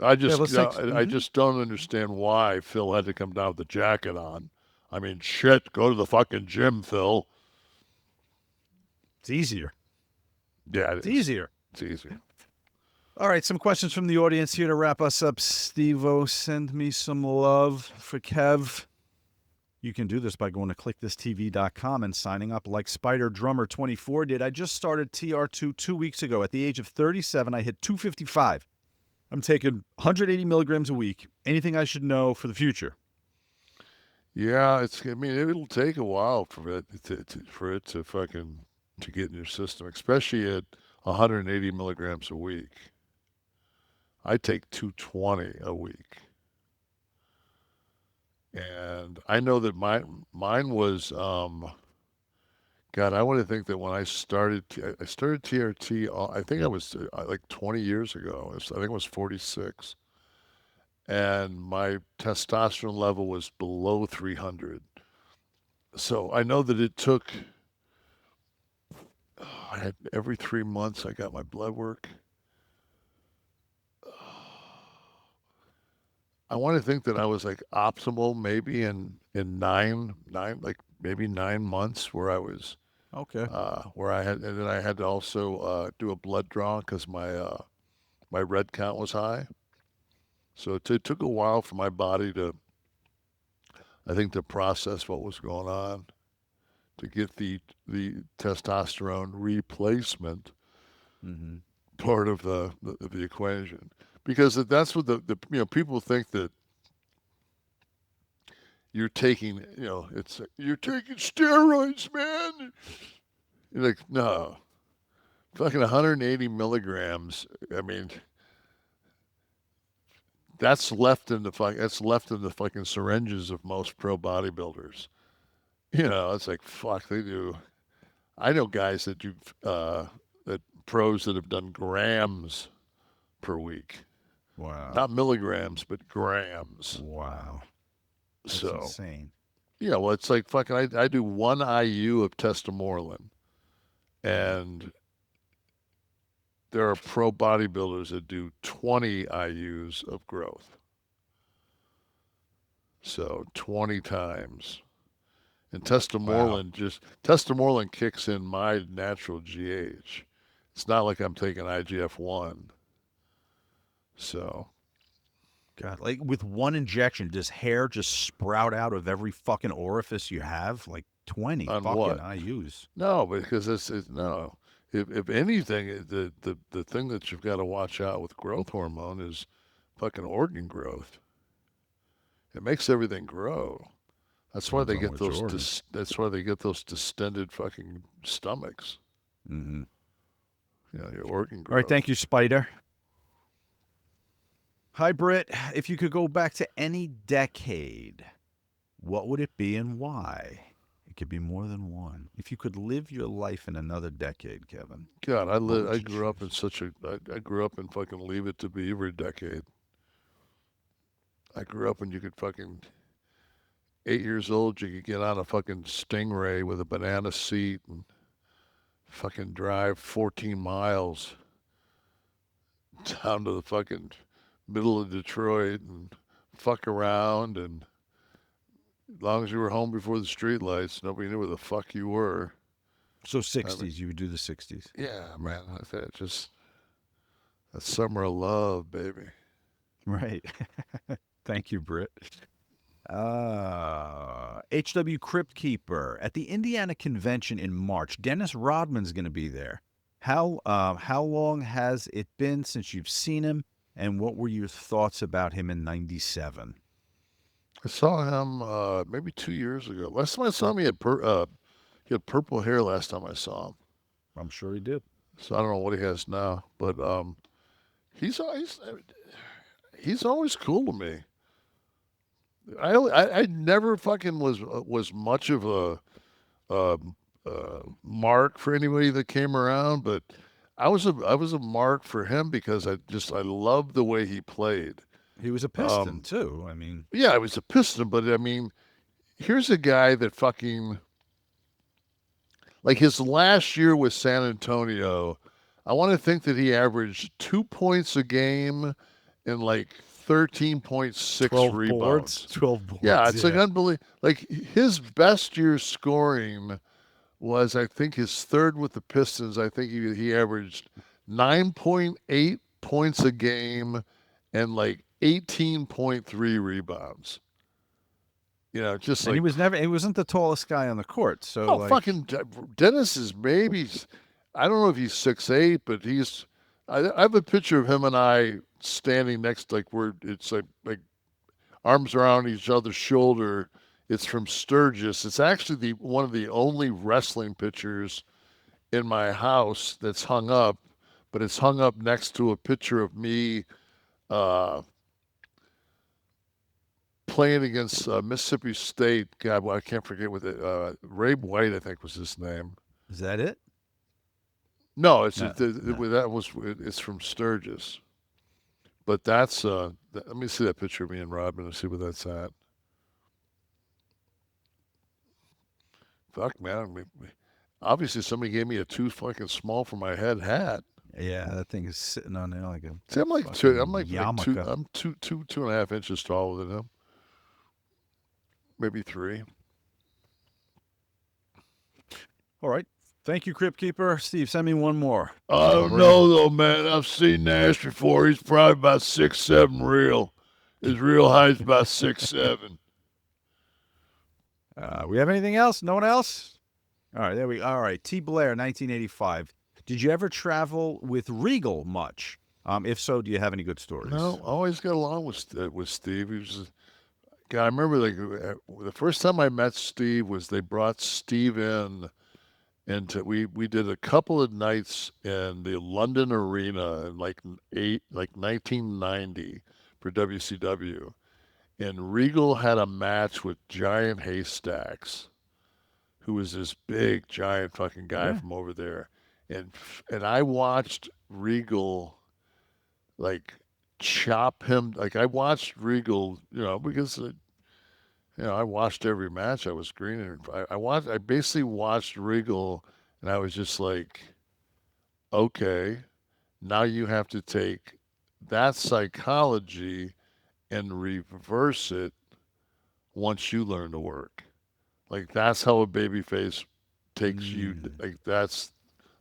I just I just don't understand why Phil had to come down with the jacket on. I mean, shit, go to the fucking gym, Phil. It's easier. Yeah, It's easier. It's easier. All right, some questions from the audience here to wrap us up. Steve-O, send me some love for Kev. You can do this by going to KliqThisTV.com and signing up like Spider Drummer 24 did. I just started TR2 2 weeks ago. At the age of 37, I hit 255. I'm taking 180 milligrams a week. Anything I should know for the future? Yeah, it'll take a while for it to fucking to get in your system, especially at 180 milligrams a week. I take 220 a week. And I know that mine was, God, I want to think that when I started TRT, I think I was like 20 years ago. I think it was 46. And my testosterone level was below 300. So I know that it took, I had every 3 months I got my blood work. I want to think that I was like optimal maybe in nine like maybe 9 months where I was Okay. where I had, and then I had to also do a blood draw because my red count was high. So it took a while for my body to, I think, to process what was going on, to get the testosterone replacement part of the equation. Because that's what the people think that you're taking, you're taking steroids, man. You're like, no, fucking 180 milligrams. I mean, that's left in the fucking syringes of most pro bodybuilders. It's like, fuck, they do. I know guys that do that pros that have done grams per week. Wow. Not milligrams, but grams. Wow. That's So insane. yeah, well, it's like fucking. I do 1 IU of testosterone, and there are pro bodybuilders that do 20 IUs of growth. So 20 times. And testosterone kicks in my natural GH. It's not like I'm taking IGF-1. So, God, like with one injection, does hair just sprout out of every fucking orifice you have? Like 20 on fucking what? IUs. No, because it's no. If anything, the thing that you've got to watch out with growth hormone is fucking organ growth. It makes everything grow. That's why they get those. That's why they get those distended fucking stomachs. Mm-hmm. Your organ growth. All right, thank you, Spider. Hi, Britt. If you could go back to any decade, what would it be and why? It could be more than one. If you could live your life in another decade, Kevin. God, I grew up in I grew up in fucking Leave It to Beaver decade. I grew up when you could fucking 8 years old, you could get on a fucking Stingray with a banana seat and fucking drive 14 miles down to the fucking middle of Detroit and fuck around, and as long as you were home before the streetlights, nobody knew where the fuck you were. So 60s, you would do the 60s. Yeah, man, that's summer of love, baby. Right. Thank you, Britt. H.W. Crypt Keeper. At the Indiana Convention in March, Dennis Rodman's going to be there. How long has it been since you've seen him, and what were your thoughts about him in '97? I saw him maybe 2 years ago. Last time I saw him, he had purple hair last time I saw him. I'm sure he did. So I don't know what he has now, but he's always cool to me. I never fucking was much of a mark for anybody that came around, but I was a mark for him because I loved the way he played. He was a Piston too. I mean, yeah, I was a Piston, but I mean, here's a guy that fucking, like, his last year with San Antonio, I want to think that he averaged 2 points a game and like 13.6 rebounds. 12 boards. Yeah, it's like unbelievable. Like, his best year scoring was, I think, his third with the Pistons. I think he averaged 9.8 points a game and like 18.3 rebounds. just And he wasn't the tallest guy on the court. So fucking Dennis is maybe, I don't know if he's 6'8", but I have a picture of him and I standing next, it's like arms around each other's shoulder. It's from Sturgis. It's actually one of the only wrestling pictures in my house that's hung up, but it's hung up next to a picture of me playing against Mississippi State. God, well, I can't forget what Ray White, I think was his name. Is that it? No, it's from Sturgis. But that's let me see that picture of me and Rodman and see where that's at. Fuck, man. Obviously, somebody gave me a too fucking small for my head hat. Yeah, that thing is sitting on there like a. See, I'm like yarmulke. I'm 2.5 inches taller than him. Maybe 3. All right. Thank you, Crypt Keeper. Steve, send me one more. I don't know, though, man. I've seen Nash before. He's probably about 6'7" real. His real height's about 6'7". We have anything else? No one else? All right, there we go. All right, T. Blair, 1985. Did you ever travel with Regal much? If so, do you have any good stories? No, I always got along with Steve. He was, God, I remember the first time I met Steve was they brought Steve in, and we did a couple of nights in the London Arena in like 1990 for WCW, and Regal had a match with Giant Haystacks, who was this big giant fucking guy from over there, and I watched Regal like chop him. Like I watched Regal, because I watched every match. I was greening. I basically watched Regal, and I was just like, okay, now you have to take that psychology and reverse it once you learn to work. Like that's how a babyface takes you. Like that's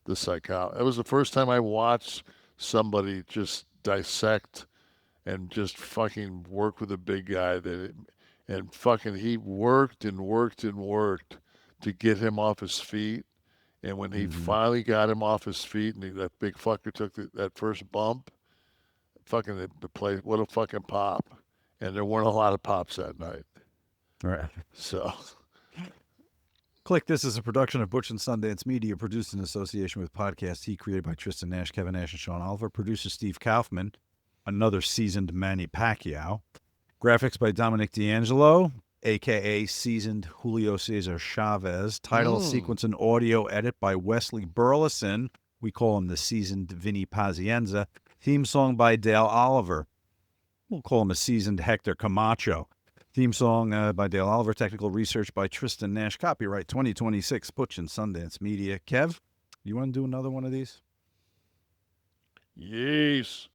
the psychology. It was the first time I watched somebody just dissect and just fucking work with a big guy and fucking he worked and worked and worked to get him off his feet. And when he finally got him off his feet and that big fucker took that first bump, fucking the place, what a fucking pop. And there weren't a lot of pops that night. Right. So. Kliq This is a production of Butch and Sundance Media, produced in association with Podcast Heat, created by Tristan Nash, Kevin Nash, and Sean Oliver. Producer Steve Kaufman, another seasoned Manny Pacquiao. Graphics by Dominic D'Angelo, a.k.a. seasoned Julio Cesar Chavez. Title sequence and audio edit by Wesley Burleson. We call him the seasoned Vinny Pazienza. Theme song by Dale Oliver. We'll call him a seasoned Hector Camacho. Theme song by Dale Oliver. Technical research by Tristan Nash. Copyright 2026, Butch and Sundance Media. Kev, you want to do another one of these? Yes.